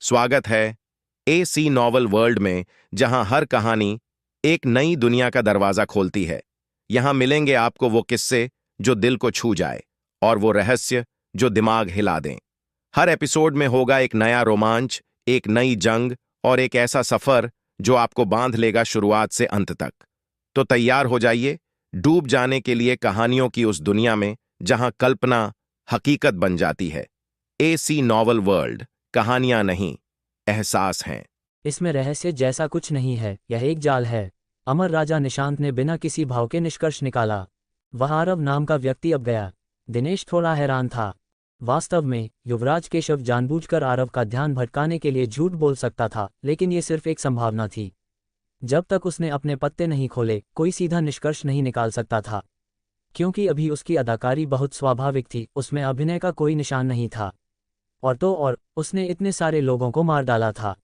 स्वागत है AC novel world में, जहां हर कहानी एक नई दुनिया का दरवाजा खोलती है। यहां मिलेंगे आपको वो किस्से जो दिल को छू जाए और वो रहस्य जो दिमाग हिला दें। हर एपिसोड में होगा एक नया रोमांच, एक नई जंग और एक ऐसा सफर जो आपको बांध लेगा शुरुआत से अंत तक। तो तैयार हो जाइए डूब जाने के लिए कहानियों की उस दुनिया में जहां कल्पना हकीकत बन जाती है। एसी नॉवल वर्ल्ड, कहानियां नहीं, एहसास हैं। इसमें रहस्य जैसा कुछ नहीं है, यह एक जाल है। अमर राजा निशांत ने बिना किसी भाव के निष्कर्ष निकाला। वह आरव नाम का व्यक्ति अब गया। दिनेश थोड़ा हैरान था। वास्तव में युवराज केशव जानबूझकर आरव का ध्यान भटकाने के लिए झूठ बोल सकता था, लेकिन ये सिर्फ एक संभावना थी। जब तक उसने अपने पत्ते नहीं खोले, कोई सीधा निष्कर्ष नहीं निकाल सकता था। क्योंकि अभी उसकी अदाकारी बहुत स्वाभाविक थी, उसमें अभिनय का कोई निशान नहीं था। और तो और, उसने इतने सारे लोगों को मार डाला था।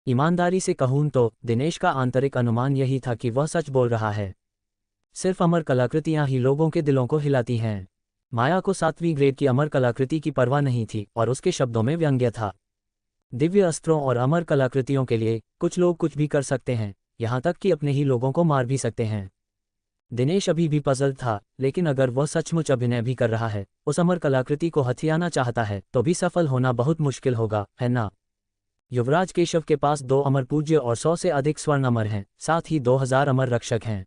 ईमानदारी से कहूं तो दिनेश का आंतरिक अनुमान यही था कि वह सच बोल रहा है। सिर्फ अमर कलाकृतियां ही लोगों के दिलों को हिलाती हैं। माया को 7वीं ग्रेड की अमर कलाकृति की परवाह नहीं थी और उसके शब्दों में व्यंग्य था। दिव्य अस्त्रों और अमर कलाकृतियों के लिए कुछ लोग कुछ भी कर सकते हैं, यहाँ तक कि अपने ही लोगों को मार भी सकते हैं। दिनेश अभी भी पजल था, लेकिन अगर वह सचमुच अभिनय भी कर रहा है, उस अमर कलाकृति को हथियाना चाहता है, तो भी सफल होना बहुत मुश्किल होगा, है ना? युवराज केशव के पास 2 अमर पूज्य और 100 से अधिक स्वर्ण अमर हैं, साथ ही 2000 अमर रक्षक हैं।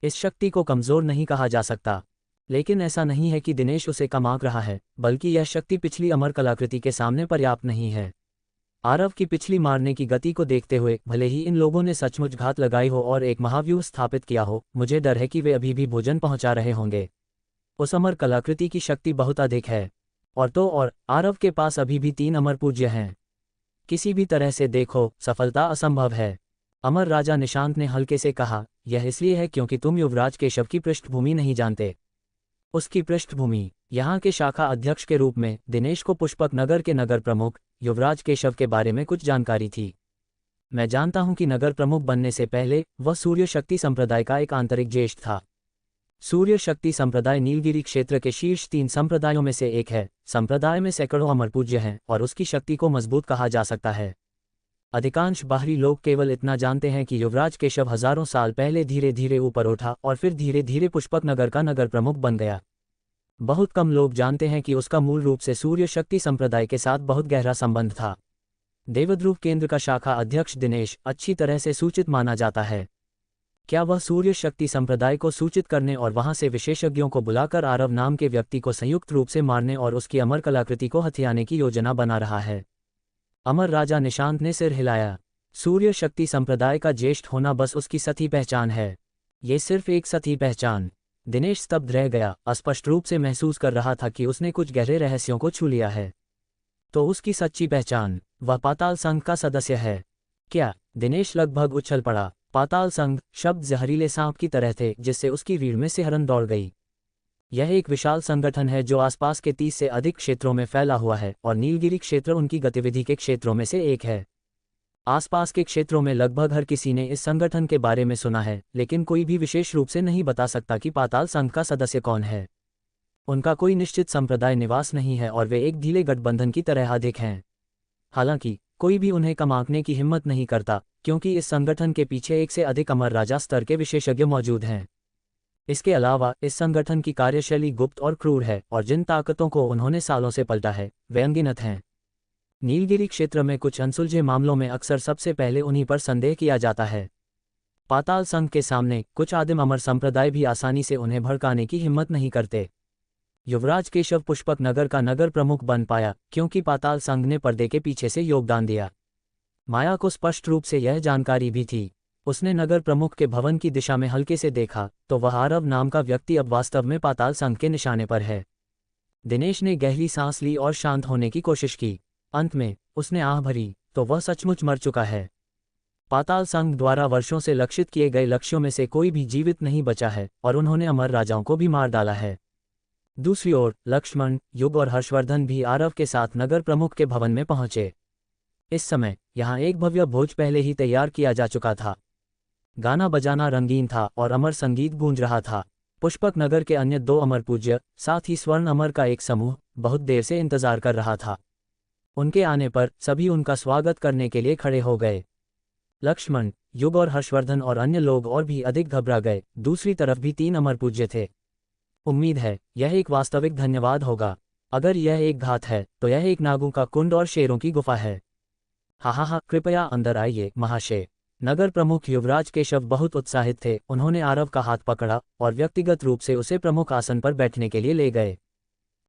इस शक्ति को कमजोर नहीं कहा जा सकता, लेकिन ऐसा नहीं है कि दिनेश उसे कम आंक रहा है, बल्कि यह शक्ति पिछली अमर कलाकृति के सामने पर्याप्त नहीं है। आरव की पिछली मारने की गति को देखते हुए, भले ही इन लोगों ने सचमुच घात लगाई हो और एक महाव्यूह स्थापित किया हो, मुझे डर है कि वे अभी भी भोजन पहुंचा रहे होंगे। उस अमर कलाकृति की शक्ति बहुत अधिक है। और तो और, आरव के पास अभी भी 3 अमर पूज्य हैं। किसी भी तरह से देखो, सफलता असंभव है। अमर राजा निशांत ने हल्के से कहा, यह इसलिए है क्योंकि तुम युवराज केशव की पृष्ठभूमि नहीं जानते। उसकी पृष्ठभूमि, यहाँ के शाखा अध्यक्ष के रूप में दिनेश को पुष्पक नगर के नगर प्रमुख युवराज केशव के बारे में कुछ जानकारी थी। मैं जानता हूं कि नगर प्रमुख बनने से पहले वह सूर्य शक्ति संप्रदाय का एक आंतरिक ज्येष्ठ था। सूर्य शक्ति संप्रदाय नीलगिरी क्षेत्र के शीर्ष 3 संप्रदायों में से एक है। संप्रदाय में सैकड़ों अमर पूज्य हैं और उसकी शक्ति को मजबूत कहा जा सकता है। अधिकांश बाहरी लोग केवल इतना जानते हैं कि युवराज केशव हजारों साल पहले धीरे धीरे ऊपर उठा और फिर धीरे धीरे पुष्पक नगर का नगर प्रमुख बन गया। बहुत कम लोग जानते हैं कि उसका मूल रूप से सूर्य शक्ति संप्रदाय के साथ बहुत गहरा संबंध था। देवध्रुव केंद्र का शाखा अध्यक्ष दिनेश अच्छी तरह से सूचित माना जाता है। क्या वह सूर्य शक्ति संप्रदाय को सूचित करने और वहां से विशेषज्ञों को बुलाकर आरव नाम के व्यक्ति को संयुक्त रूप से मारने और उसकी अमर कलाकृति को हथियाने की योजना बना रहा है? अमर राजा निशांत ने सिर हिलाया। सूर्य शक्ति संप्रदाय का ज्येष्ठ होना बस उसकी सती पहचान है। ये सिर्फ एक सती पहचान। दिनेश स्तब्ध रह गया, अस्पष्ट रूप से महसूस कर रहा था कि उसने कुछ गहरे रहस्यों को छू लिया है। तो उसकी सच्ची पहचान, वह पाताल संघ का सदस्य है क्या? दिनेश लगभग उछल पड़ा। पाताल संघ शब्द जहरीले सांप की तरह थे, जिससे उसकी रीढ़ में सिहरन दौड़ गई। यह एक विशाल संगठन है जो आसपास के 30 से अधिक क्षेत्रों में फैला हुआ है और नीलगिरी क्षेत्र उनकी गतिविधि के क्षेत्रों में से एक है। आसपास के क्षेत्रों में लगभग हर किसी ने इस संगठन के बारे में सुना है, लेकिन कोई भी विशेष रूप से नहीं बता सकता कि पाताल संघ का सदस्य कौन है। उनका कोई निश्चित संप्रदाय निवास नहीं है और वे एक ढीले गठबंधन की तरह अधिक हैं। हालांकि कोई भी उन्हें कम आंकने की हिम्मत नहीं करता, क्योंकि इस संगठन के पीछे 1 से अधिक अमर राजा स्तर के विशेषज्ञ मौजूद हैं। इसके अलावा इस संगठन की कार्यशैली गुप्त और क्रूर है और जिन ताकतों को उन्होंने सालों से पलटा है, वे अनगिनत हैं। नीलगिरी क्षेत्र में कुछ अनसुलझे मामलों में अक्सर सबसे पहले उन्हीं पर संदेह किया जाता है। पाताल संघ के सामने कुछ आदिम अमर संप्रदाय भी आसानी से उन्हें भड़काने की हिम्मत नहीं करते। युवराज केशव पुष्पक नगर का नगर प्रमुख बन पाया क्योंकि पाताल संघ ने पर्दे के पीछे से योगदान दिया। माया को स्पष्ट रूप से यह जानकारी भी थी। उसने नगर प्रमुख के भवन की दिशा में हल्के से देखा, तो वह आरव नाम का व्यक्ति अब वास्तव में पाताल संघ के निशाने पर है। दिनेश ने गहरी सांस ली और शांत होने की कोशिश की। अंत में उसने आह भरी, तो वह सचमुच मर चुका है। पाताल संघ द्वारा वर्षों से लक्षित किए गए लक्ष्यों में से कोई भी जीवित नहीं बचा है और उन्होंने अमर राजाओं को भी मार डाला है। दूसरी ओर लक्ष्मण, युग और हर्षवर्धन भी आरव के साथ नगर प्रमुख के भवन में पहुंचे। इस समय यहाँ एक भव्य भोज पहले ही तैयार किया जा चुका था। गाना बजाना रंगीन था और अमर संगीत गूंज रहा था। पुष्पक नगर के अन्य 2 अमर पूज्य, साथ ही स्वर्ण अमर का एक समूह बहुत देर से इंतजार कर रहा था। उनके आने पर सभी उनका स्वागत करने के लिए खड़े हो गए। लक्ष्मण, युग और हर्षवर्धन और अन्य लोग और भी अधिक घबरा गए। दूसरी तरफ भी 3 अमर पूज्य थे। उम्मीद है यह एक वास्तविक धन्यवाद होगा। अगर यह एक घात है तो यह एक नागों का कुंड और शेरों की गुफा है। हा, कृपया अंदर आइए महाशय। नगर प्रमुख युवराज केशव बहुत उत्साहित थे। उन्होंने आरव का हाथ पकड़ा और व्यक्तिगत रूप से उसे प्रमुख आसन पर बैठने के लिए ले गए।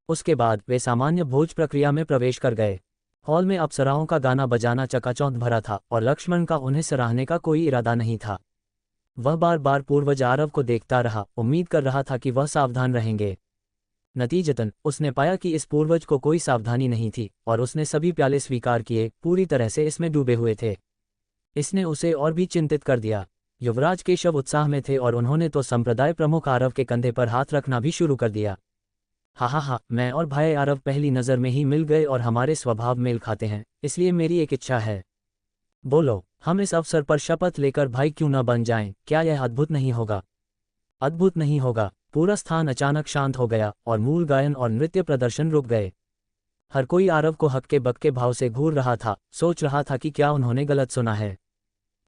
उसके बाद वे सामान्य भोज प्रक्रिया में प्रवेश कर गए। हॉल में अप्सराओं का गाना बजाना चकाचौंध भरा था और लक्ष्मण का उन्हें सराहने का कोई इरादा नहीं था। वह बार बार पूर्वज आरव को देखता रहा, उम्मीद कर रहा था कि वह सावधान रहेंगे। नतीजतन उसने पाया कि इस पूर्वज को कोई सावधानी नहीं थी और उसने सभी प्याले स्वीकार किए, पूरी तरह से इसमें डूबे हुए थे। इसने उसे और भी चिंतित कर दिया। युवराज केशव उत्साह में थे और उन्होंने तो संप्रदाय प्रमुख आरव के कंधे पर हाथ रखना भी शुरू कर दिया। हा, मैं और भाई आरव पहली नज़र में ही मिल गए और हमारे स्वभाव मेल खाते हैं, इसलिए मेरी एक इच्छा है। बोलो, हम इस अवसर पर शपथ लेकर भाई क्यों न बन जाएं? क्या यह अद्भुत नहीं होगा? अद्भुत नहीं होगा। पूरा स्थान अचानक शांत हो गया और मूल गायन और नृत्य प्रदर्शन रुक गए। हर कोई आरव को हक्के बक्के भाव से घूर रहा था, सोच रहा था कि क्या उन्होंने गलत सुना है।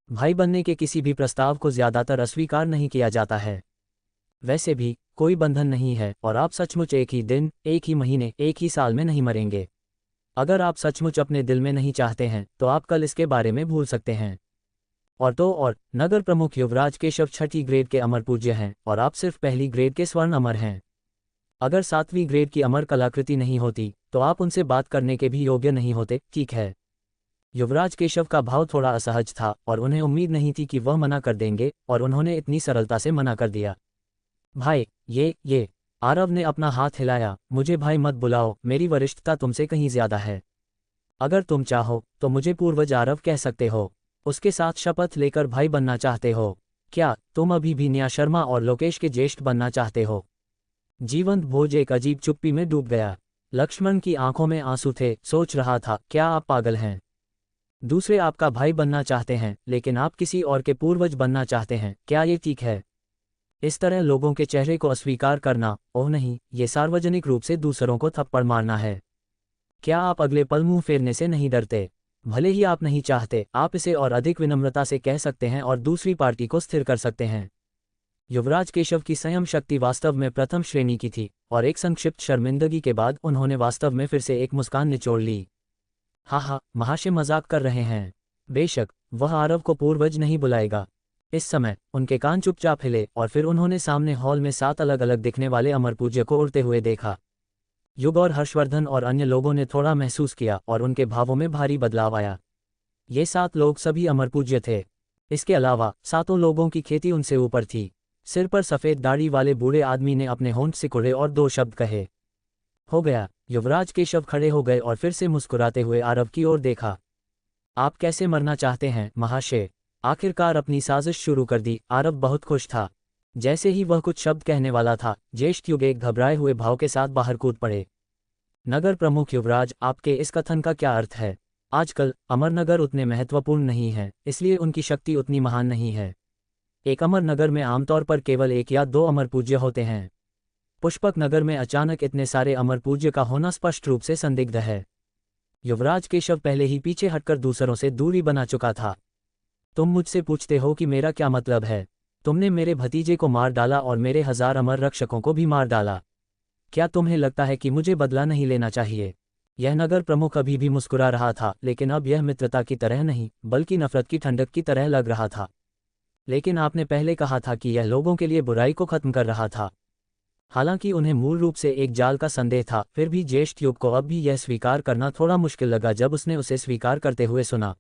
भाई बनने के किसी भी प्रस्ताव को ज्यादातर अस्वीकार नहीं किया जाता है। वैसे भी कोई बंधन नहीं है और आप सचमुच एक ही दिन, एक ही महीने, एक ही साल में नहीं मरेंगे। अगर आप सचमुच अपने दिल में नहीं चाहते हैं तो आप कल इसके बारे में भूल सकते हैं। और नगर प्रमुख युवराज केशव 6ठी ग्रेड के अमर पूज्य हैं और आप सिर्फ पहली ग्रेड के स्वर्ण अमर हैं। अगर 7वीं ग्रेड की अमर कलाकृति नहीं होती तो आप उनसे बात करने के भी योग्य नहीं होते। ठीक है। युवराज केशव का भाव थोड़ा असहज था और उन्हें उम्मीद नहीं थी कि वह मना कर देंगे, और उन्होंने इतनी सरलता से मना कर दिया। भाई, ये आरव ने अपना हाथ हिलाया। मुझे भाई मत बुलाओ, मेरी वरिष्ठता तुमसे कहीं ज्यादा है। अगर तुम चाहो तो मुझे पूर्वज आरव कह सकते हो। उसके साथ शपथ लेकर भाई बनना चाहते हो? क्या तुम अभी भी न्या शर्मा और लोकेश के ज्येष्ठ बनना चाहते हो? जीवंत भोज एक अजीब चुप्पी में डूब गया। लक्ष्मण की आंखों में आंसू थे, सोच रहा था, क्या आप पागल हैं? दूसरे आपका भाई बनना चाहते हैं, लेकिन आप किसी और के पूर्वज बनना चाहते हैं। क्या ये ठीक है? इस तरह लोगों के चेहरे को अस्वीकार करना, ओह नहीं, ये सार्वजनिक रूप से दूसरों को थप्पड़ मारना है। क्या आप अगले पल मुंह फेरने से नहीं डरते? भले ही आप नहीं चाहते, आप इसे और अधिक विनम्रता से कह सकते हैं और दूसरी पार्टी को स्थिर कर सकते हैं। युवराज केशव की संयम शक्ति वास्तव में प्रथम श्रेणी की थी और एक संक्षिप्त शर्मिंदगी के बाद उन्होंने वास्तव में फिर से एक मुस्कान निचोड़ ली। हा, महाशय मजाक कर रहे हैं। बेशक वह आरव को पूर्वज नहीं बुलाएगा। इस समय उनके कान चुपचाप हिले और फिर उन्होंने सामने हॉल में 7 अलग अलग दिखने वाले अमर पूज्य को उड़ते हुए देखा। युग और हर्षवर्धन और अन्य लोगों ने थोड़ा महसूस किया और उनके भावों में भारी बदलाव आया। ये 7 लोग सभी अमर पूज्य थे। इसके अलावा 7 लोगों की खेती उनसे ऊपर थी। सिर पर सफेद दाढ़ी वाले बूढ़े आदमी ने अपने होंठ सिकुड़े और 2 शब्द कहे। हो गया। युवराज केशव खड़े हो गए और फिर से मुस्कुराते हुए आरव की ओर देखा। आप कैसे मरना चाहते हैं महाशय? आखिरकार अपनी साजिश शुरू कर दी। आरव बहुत खुश था। जैसे ही वह कुछ शब्द कहने वाला था, ज्येष्ठ युग एक घबराए हुए भाव के साथ बाहर कूद पड़े। नगर प्रमुख युवराज, आपके इस कथन का क्या अर्थ है? आजकल अमरनगर उतने महत्वपूर्ण नहीं है, इसलिए उनकी शक्ति उतनी महान नहीं है। एक अमर नगर में आमतौर पर केवल 1 या 2 अमर पूज्य होते हैं। पुष्पक नगर में अचानक इतने सारे अमर पूज्य का होना स्पष्ट रूप से संदिग्ध है। युवराज केशव पहले ही पीछे हटकर दूसरों से दूरी बना चुका था। तुम मुझसे पूछते हो कि मेरा क्या मतलब है? तुमने मेरे भतीजे को मार डाला और मेरे 1000 अमर रक्षकों को भी मार डाला। क्या तुम्हें लगता है कि मुझे बदला नहीं लेना चाहिए? यह नगर प्रमुख अभी भी मुस्कुरा रहा था, लेकिन अब यह मित्रता की तरह नहीं बल्कि नफरत की ठंडक की तरह लग रहा था। लेकिन आपने पहले कहा था कि यह लोगों के लिए बुराई को खत्म कर रहा था। हालांकि उन्हें मूल रूप से एक जाल का संदेह था, फिर भी ज्येष्ठ युग को अब भी यह स्वीकार करना थोड़ा मुश्किल लगा जब उसने उसे स्वीकार करते हुए सुना।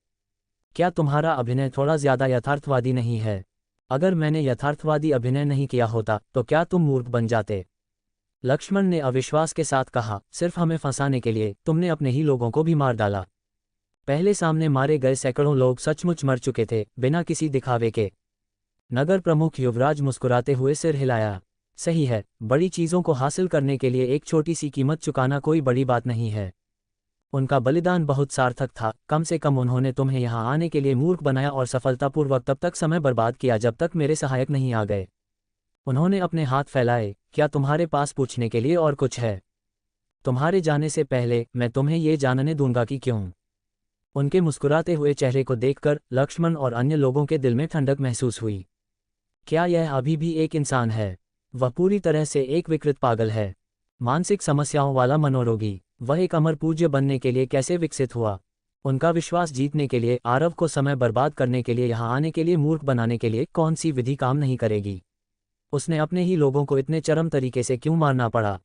क्या तुम्हारा अभिनय थोड़ा ज्यादा यथार्थवादी नहीं है? अगर मैंने यथार्थवादी अभिनय नहीं किया होता तो क्या तुम मूर्ख बन जाते? लक्ष्मण ने अविश्वास के साथ कहा, सिर्फ हमें फंसाने के लिए तुमने अपने ही लोगों को भी मार डाला। पहले सामने मारे गए सैकड़ों लोग सचमुच मर चुके थे, बिना किसी दिखावे के। नगर प्रमुख युवराज मुस्कुराते हुए सिर हिलाया। सही है, बड़ी चीजों को हासिल करने के लिए एक छोटी सी कीमत चुकाना कोई बड़ी बात नहीं है। उनका बलिदान बहुत सार्थक था। कम से कम उन्होंने तुम्हें यहाँ आने के लिए मूर्ख बनाया और सफलतापूर्वक तब तक समय बर्बाद किया जब तक मेरे सहायक नहीं आ गए। उन्होंने अपने हाथ फैलाए। क्या तुम्हारे पास पूछने के लिए और कुछ है? तुम्हारे जाने से पहले मैं तुम्हें ये जानने दूंगा कि क्यों। उनके मुस्कुराते हुए चेहरे को देखकर लक्ष्मण और अन्य लोगों के दिल में ठंडक महसूस हुई। क्या यह अभी भी एक इंसान है? वह पूरी तरह से एक विकृत पागल है, मानसिक समस्याओं वाला मनोरोगी। वह एक अमर पूज्य बनने के लिए कैसे विकसित हुआ? उनका विश्वास जीतने के लिए, आरव को समय बर्बाद करने के लिए, यहाँ आने के लिए, मूर्ख बनाने के लिए कौन सी विधि काम नहीं करेगी? उसने अपने ही लोगों को इतने चरम तरीके से क्यों मारना पड़ा?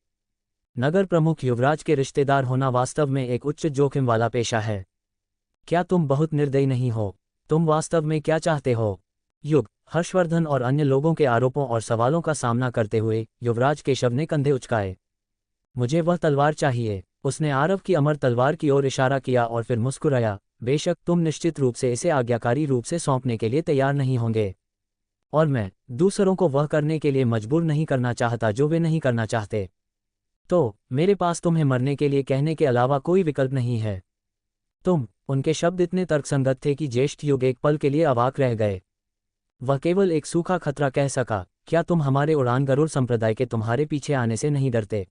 नगर प्रमुख युवराज के रिश्तेदार होना वास्तव में एक उच्च जोखिम वाला पेशा है। क्या तुम बहुत निर्दयी नहीं हो? तुम वास्तव में क्या चाहते हो? युग, हर्षवर्धन और अन्य लोगों के आरोपों और सवालों का सामना करते हुए युवराज केशव ने कंधे उचकाए। मुझे वह तलवार चाहिए। उसने आरव की अमर तलवार की ओर इशारा किया और फिर मुस्कुराया। बेशक तुम निश्चित रूप से इसे आज्ञाकारी रूप से सौंपने के लिए तैयार नहीं होंगे, और मैं दूसरों को वह करने के लिए मजबूर नहीं करना चाहता जो वे नहीं करना चाहते। तो मेरे पास तुम्हें मरने के लिए कहने के अलावा कोई विकल्प नहीं है। उनके शब्द इतने तर्कसंगत थे कि ज्येष्ठ युग एक पल के लिए अवाक रह गए। वह केवल एक सूखा खतरा कह सका। क्या तुम हमारे उड़ान गरुड़ संप्रदाय के तुम्हारे पीछे आने से नहीं डरते?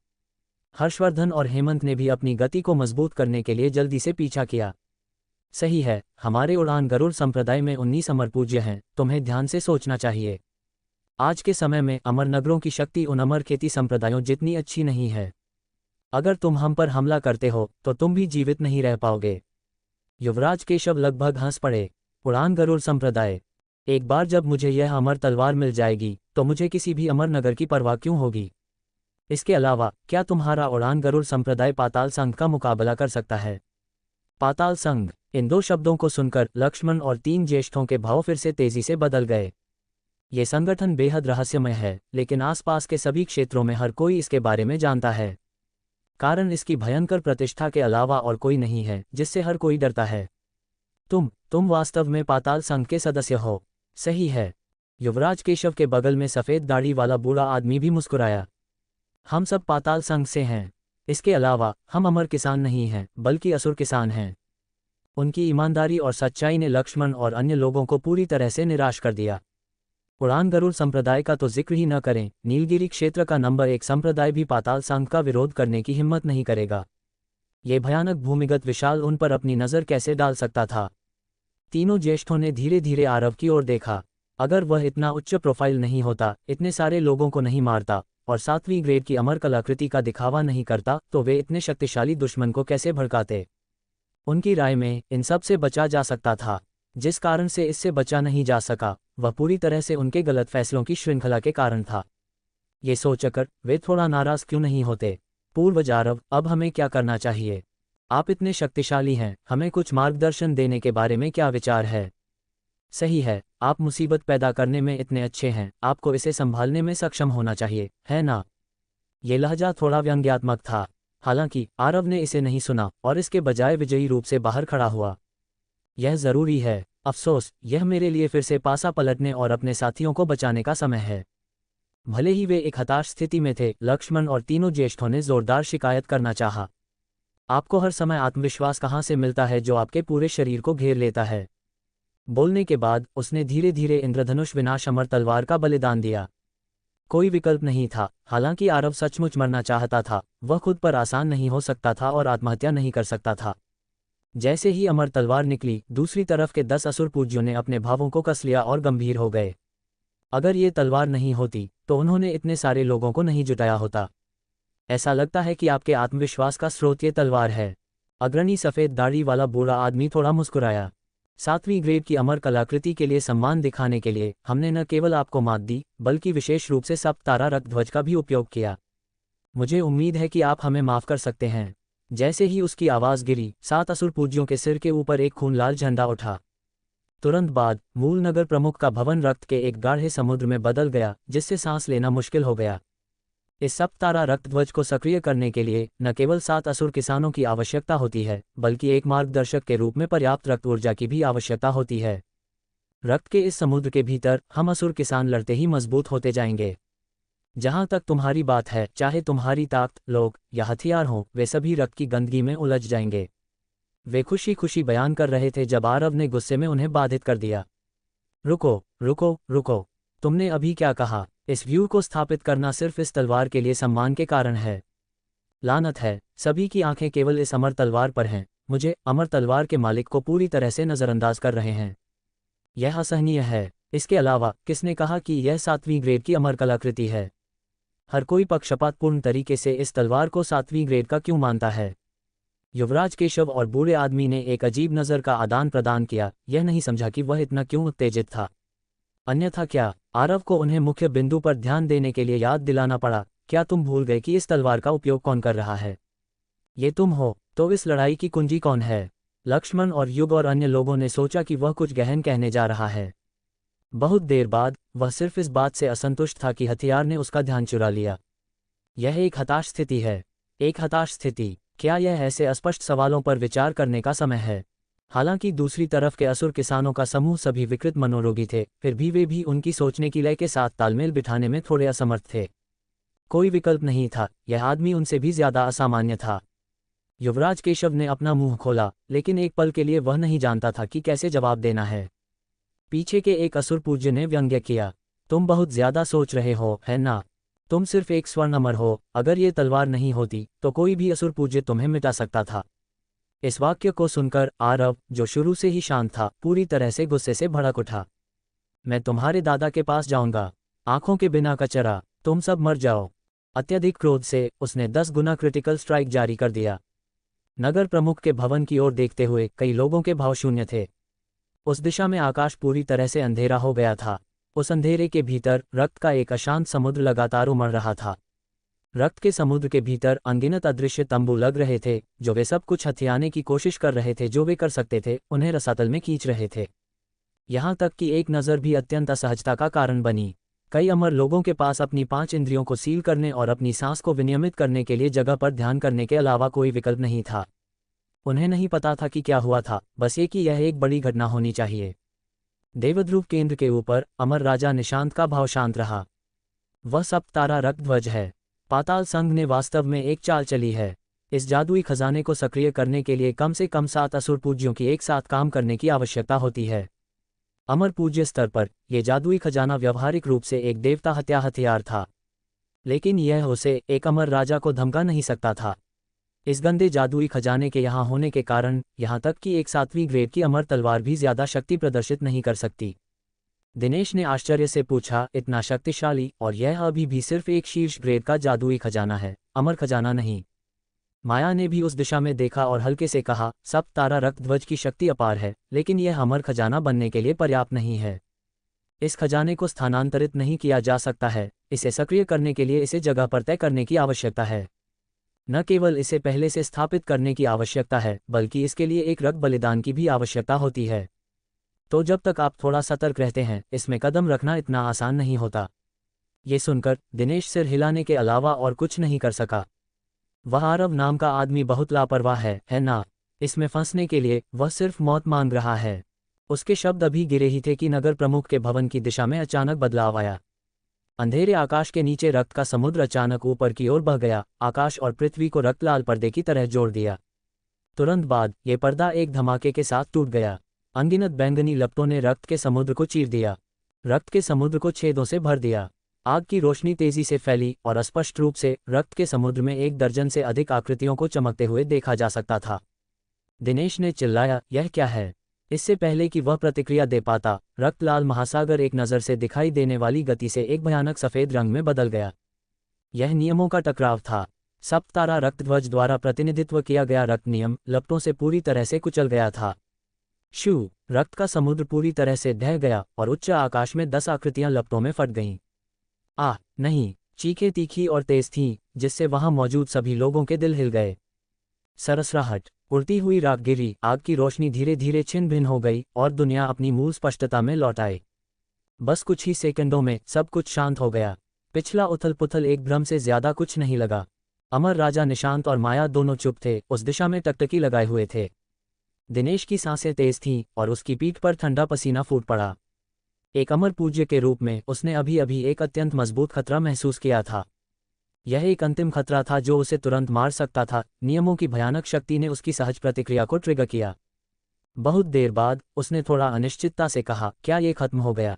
हर्षवर्धन और हेमंत ने भी अपनी गति को मजबूत करने के लिए जल्दी से पीछा किया। सही है, हमारे उड़ान गरुड़ संप्रदाय में 19 अमर पूज्य हैं। तुम्हें ध्यान से सोचना चाहिए। आज के समय में अमर नगरों की शक्ति उन अमर खेती संप्रदायों जितनी अच्छी नहीं है। अगर तुम हम पर हमला करते हो तो तुम भी जीवित नहीं रह पाओगे। युवराज केशव लगभग हंस पड़े। उड़ान गरुड़ संप्रदाय? एक बार जब मुझे यह अमर तलवार मिल जाएगी तो मुझे किसी भी अमर नगर की परवाह क्यों होगी? इसके अलावा क्या तुम्हारा उड़ान गरुड़ संप्रदाय पाताल संघ का मुकाबला कर सकता है? पाताल संघ? इन दो शब्दों को सुनकर लक्ष्मण और 3 ज्येष्ठों के भाव फिर से तेजी से बदल गए। ये संगठन बेहद रहस्यमय है, लेकिन आसपास के सभी क्षेत्रों में हर कोई इसके बारे में जानता है। कारण इसकी भयंकर प्रतिष्ठा के अलावा और कोई नहीं है जिससे हर कोई डरता है। तुम वास्तव में पाताल संघ के सदस्य हो? सही है। युवराज केशव के बगल में सफेद दाढ़ी वाला बूढ़ा आदमी भी मुस्कुराया। हम सब पाताल संघ से हैं। इसके अलावा हम अमर किसान नहीं हैं, बल्कि असुर किसान हैं। उनकी ईमानदारी और सच्चाई ने लक्ष्मण और अन्य लोगों को पूरी तरह से निराश कर दिया। उड़ान गरुड़ संप्रदाय का तो जिक्र ही न करें, नीलगिरी क्षेत्र का नंबर 1 संप्रदाय भी पाताल संघ का विरोध करने की हिम्मत नहीं करेगा। ये भयानक भूमिगत विशाल उन पर अपनी नज़र कैसे डाल सकता था? तीनों ज्येष्ठों ने धीरे धीरे आरव की ओर देखा। अगर वह इतना उच्च प्रोफाइल नहीं होता, इतने सारे लोगों को नहीं मारता और 7वीं ग्रेड की अमर कलाकृति का दिखावा नहीं करता, तो वे इतने शक्तिशाली दुश्मन को कैसे भड़काते? उनकी राय में इन सब से बचा जा सकता था। जिस कारण से इससे बचा नहीं जा सका, वह पूरी तरह से उनके गलत फैसलों की श्रृंखला के कारण था। ये सोचकर वे थोड़ा नाराज क्यों नहीं होते? पूर्वज आरव, अब हमें क्या करना चाहिए? आप इतने शक्तिशाली हैं, हमें कुछ मार्गदर्शन देने के बारे में क्या विचार है? सही है, आप मुसीबत पैदा करने में इतने अच्छे हैं, आपको इसे संभालने में सक्षम होना चाहिए, है ना? ये लहजा थोड़ा व्यंग्यात्मक था। हालांकि आरव ने इसे नहीं सुना और इसके बजाय विजयी रूप से बाहर खड़ा हुआ। यह जरूरी है। अफसोस, यह मेरे लिए फिर से पासा पलटने और अपने साथियों को बचाने का समय है। भले ही वे एक हताश स्थिति में थे, लक्ष्मण और तीनों ज्येष्ठों ने जोरदार शिकायत करना चाहा। आपको हर समय आत्मविश्वास कहाँ से मिलता है जो आपके पूरे शरीर को घेर लेता है? बोलने के बाद उसने धीरे धीरे इंद्रधनुष विनाश अमर तलवार का बलिदान दिया। कोई विकल्प नहीं था। हालांकि आरव सचमुच मरना चाहता था, वह खुद पर आसान नहीं हो सकता था और आत्महत्या नहीं कर सकता था। जैसे ही अमर तलवार निकली, दूसरी तरफ के 10 असुर पूज्यों ने अपने भावों को कस लिया और गंभीर हो गए। अगर ये तलवार नहीं होती तो उन्होंने इतने सारे लोगों को नहीं जुटाया होता। ऐसा लगता है कि आपके आत्मविश्वास का स्रोत ये तलवार है। अग्रणी सफेद दाढ़ी वाला बूढ़ा आदमी थोड़ा मुस्कुराया। 7वीं ग्रेड की अमर कलाकृति के लिए सम्मान दिखाने के लिए हमने न केवल आपको मात दी, बल्कि विशेष रूप से सप्तारा रक्तध्वज का भी उपयोग किया। मुझे उम्मीद है कि आप हमें माफ कर सकते हैं। जैसे ही उसकी आवाज़ गिरी, 7 असुर पूज्यों के सिर के ऊपर एक खूनलाल झंडा उठा। तुरंत बाद मूल नगर प्रमुख का भवन रक्त के एक गाढ़े समुद्र में बदल गया, जिससे सांस लेना मुश्किल हो गया। इस सप्तारा रक्तध्वज को सक्रिय करने के लिए न केवल 7 असुर किसानों की आवश्यकता होती है, बल्कि एक मार्गदर्शक के रूप में पर्याप्त रक्त ऊर्जा की भी आवश्यकता होती है। रक्त के इस समुद्र के भीतर हम असुर किसान लड़ते ही मजबूत होते जाएंगे। जहां तक तुम्हारी बात है, चाहे तुम्हारी ताकत, लोग या हथियार हों, वे सभी रक्त की गंदगी में उलझ जाएंगे। वे खुशी खुशी बयान कर रहे थे जब आरव ने गुस्से में उन्हें बाधित कर दिया। रुको रुको रुको, तुमने अभी क्या कहा? इस व्यू को स्थापित करना सिर्फ इस तलवार के लिए सम्मान के कारण है। लानत है, सभी की आंखें केवल इस अमर तलवार पर हैं, मुझे, अमर तलवार के मालिक को पूरी तरह से नज़रअंदाज कर रहे हैं। यह असहनीय है। इसके अलावा किसने कहा कि यह 7वीं ग्रेड की अमर कलाकृति है? हर कोई पक्षपातपूर्ण तरीके से इस तलवार को 7वीं ग्रेड का क्यों मानता है? युवराज केशव और बूढ़े आदमी ने एक अजीब नज़र का आदान प्रदान किया, यह नहीं समझा कि वह इतना क्यों उत्तेजित था। अन्यथा क्या? आरव को उन्हें मुख्य बिंदु पर ध्यान देने के लिए याद दिलाना पड़ा। क्या तुम भूल गए कि इस तलवार का उपयोग कौन कर रहा है? ये तुम हो। तो इस लड़ाई की कुंजी कौन है? लक्ष्मण और युग और अन्य लोगों ने सोचा कि वह कुछ गहन कहने जा रहा है। बहुत देर बाद वह सिर्फ इस बात से असंतुष्ट था कि हथियार ने उसका ध्यान चुरा लिया। यह एक हताश स्थिति है। एक हताश स्थिति। क्या यह ऐसे अस्पष्ट सवालों पर विचार करने का समय है? हालांकि दूसरी तरफ के असुर किसानों का समूह सभी विकृत मनोरोगी थे, फिर भी वे भी उनकी सोचने की लय के साथ तालमेल बिठाने में थोड़े असमर्थ थे। कोई विकल्प नहीं था, यह आदमी उनसे भी ज्यादा असामान्य था। युवराज केशव ने अपना मुंह खोला, लेकिन एक पल के लिए वह नहीं जानता था कि कैसे जवाब देना है। पीछे के एक असुर पूज्य ने व्यंग्य किया, तुम बहुत ज्यादा सोच रहे हो, है ना? तुम सिर्फ एक स्वर्ण अमर हो, अगर ये तलवार नहीं होती तो कोई भी असुर पूज्य तुम्हें मिटा सकता था। इस वाक्य को सुनकर आरव, जो शुरू से ही शांत था, पूरी तरह से गुस्से से भड़क उठा। मैं तुम्हारे दादा के पास जाऊंगा, आंखों के बिना कचरा, तुम सब मर जाओ। अत्यधिक क्रोध से उसने 10 गुना क्रिटिकल स्ट्राइक जारी कर दिया। नगर प्रमुख के भवन की ओर देखते हुए कई लोगों के भाव शून्य थे। उस दिशा में आकाश पूरी तरह से अंधेरा हो गया था। उस अंधेरे के भीतर रक्त का एक अशांत समुद्र लगातार उमड़ रहा था। रक्त के समुद्र के भीतर अनगिनत अदृश्य तंबू लग रहे थे, जो वे सब कुछ हथियाने की कोशिश कर रहे थे जो वे कर सकते थे, उन्हें रसातल में खींच रहे थे। यहाँ तक कि एक नज़र भी अत्यंत असहजता का कारण बनी। कई अमर लोगों के पास अपनी 5 इंद्रियों को सील करने और अपनी सांस को विनियमित करने के लिए जगह पर ध्यान करने के अलावा कोई विकल्प नहीं था। उन्हें नहीं पता था कि क्या हुआ था, बस ये कि यह एक बड़ी घटना होनी चाहिए। देवध्रुव केंद्र के ऊपर अमर राजा निशांत का भाव शांत रहा। वह सप्ततारा रक्त ध्वज है। पाताल संघ ने वास्तव में एक चाल चली है। इस जादुई खजाने को सक्रिय करने के लिए कम से कम 7 असुर पूज्यों की एक साथ काम करने की आवश्यकता होती है। अमर पूज्य स्तर पर यह जादुई खजाना व्यवहारिक रूप से एक देवता हत्या हथियार था, लेकिन यह उसे, एक अमर राजा को धमका नहीं सकता था। इस गंदे जादुई खजाने के यहाँ होने के कारण यहाँ तक कि एक 7वीं ग्रेड की अमर तलवार भी ज्यादा शक्ति प्रदर्शित नहीं कर सकती। दिनेश ने आश्चर्य से पूछा, इतना शक्तिशाली, और यह अभी भी सिर्फ एक शीर्ष ग्रेड का जादुई खजाना है, अमर खजाना नहीं। माया ने भी उस दिशा में देखा और हल्के से कहा, सप्ततारा रक्त ध्वज की शक्ति अपार है, लेकिन यह अमर खजाना बनने के लिए पर्याप्त नहीं है। इस खजाने को स्थानांतरित नहीं किया जा सकता है। इसे सक्रिय करने के लिए इसे जगह पर तय करने की आवश्यकता है। न केवल इसे पहले से स्थापित करने की आवश्यकता है, बल्कि इसके लिए एक रक्त बलिदान की भी आवश्यकता होती है। तो जब तक आप थोड़ा सतर्क रहते हैं, इसमें कदम रखना इतना आसान नहीं होता। ये सुनकर दिनेश सिर हिलाने के अलावा और कुछ नहीं कर सका। वह आरव नाम का आदमी बहुत लापरवाह है ना? इसमें फंसने के लिए वह सिर्फ मौत मांग रहा है। उसके शब्द अभी गिरे ही थे कि नगर प्रमुख के भवन की दिशा में अचानक बदलाव आया। अंधेरे आकाश के नीचे रक्त का समुद्र अचानक ऊपर की ओर बह गया, आकाश और पृथ्वी को रक्त लाल पर्दे की तरह जोड़ दिया। तुरंत बाद ये पर्दा एक धमाके के साथ टूट गया। अनगिनत बैंगनी लपटों ने रक्त के समुद्र को चीर दिया, रक्त के समुद्र को छेदों से भर दिया। आग की रोशनी तेजी से फैली और स्पष्ट रूप से रक्त के समुद्र में 1 दर्जन से अधिक आकृतियों को चमकते हुए देखा जा सकता था। दिनेश ने चिल्लाया, यह क्या है? इससे पहले कि वह प्रतिक्रिया दे पाता, रक्त लाल महासागर एक नज़र से दिखाई देने वाली गति से एक भयानक सफ़ेद रंग में बदल गया। यह नियमों का टकराव था। सप्ततारा रक्त ध्वज द्वारा प्रतिनिधित्व किया गया रक्त नियम लपटों से पूरी तरह से कुचल गया था। शू, रक्त का समुद्र पूरी तरह से ढह गया और उच्च आकाश में 10 आकृतियां लपटों में फट गईं। नहीं, चीखें तीखी और तेज थीं, जिससे वहां मौजूद सभी लोगों के दिल हिल गए। सरसराहट, उड़ती हुई राख गिरी, आग की रोशनी धीरे धीरे छिन्न भिन्न हो गई और दुनिया अपनी मूल स्पष्टता में लौट आई। बस कुछ ही सेकंडों में सब कुछ शांत हो गया। पिछला उथल पुथल एक भ्रम से ज्यादा कुछ नहीं लगा। अमर राजा निशांत और माया दोनों चुप थे, उस दिशा में टकटकी लगाए हुए थे। दिनेश की सांसें तेज थीं और उसकी पीठ पर ठंडा पसीना फूट पड़ा। एक अमर पूज्य के रूप में उसने अभी अभी एक अत्यंत मजबूत खतरा महसूस किया था। यह एक अंतिम खतरा था जो उसे तुरंत मार सकता था। नियमों की भयानक शक्ति ने उसकी सहज प्रतिक्रिया को ट्रिगर किया। बहुत देर बाद उसने थोड़ा अनिश्चितता से कहा, क्या ये खत्म हो गया?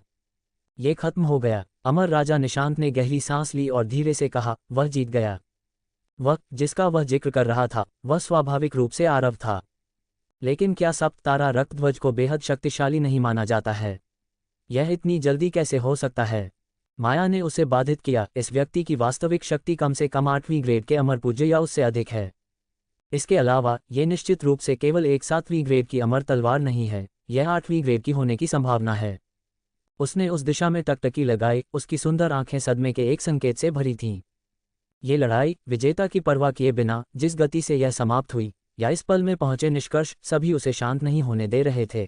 ये खत्म हो गया। अमर राजा निशांत ने गहरी सांस ली और धीरे से कहा, वह जीत गया। वह जिसका वह जिक्र कर रहा था वह स्वाभाविक रूप से आरव था। लेकिन क्या सप्त तारा रक्तध्वज को बेहद शक्तिशाली नहीं माना जाता है? यह इतनी जल्दी कैसे हो सकता है? माया ने उसे बाधित किया। इस व्यक्ति की वास्तविक शक्ति कम से कम 8वीं ग्रेड के अमर पूज्य या उससे अधिक है। इसके अलावा ये निश्चित रूप से केवल एक 7वीं ग्रेड की अमर तलवार नहीं है, यह 8वीं ग्रेड की होने की संभावना है। उसने उस दिशा में टकटकी लगाई, उसकी सुंदर आंखें सदमे के एक संकेत से भरी थीं। ये लड़ाई विजेता की परवाह किए बिना जिस गति से यह समाप्त हुई, या इस पल में पहुंचे निष्कर्ष, सभी उसे शांत नहीं होने दे रहे थे।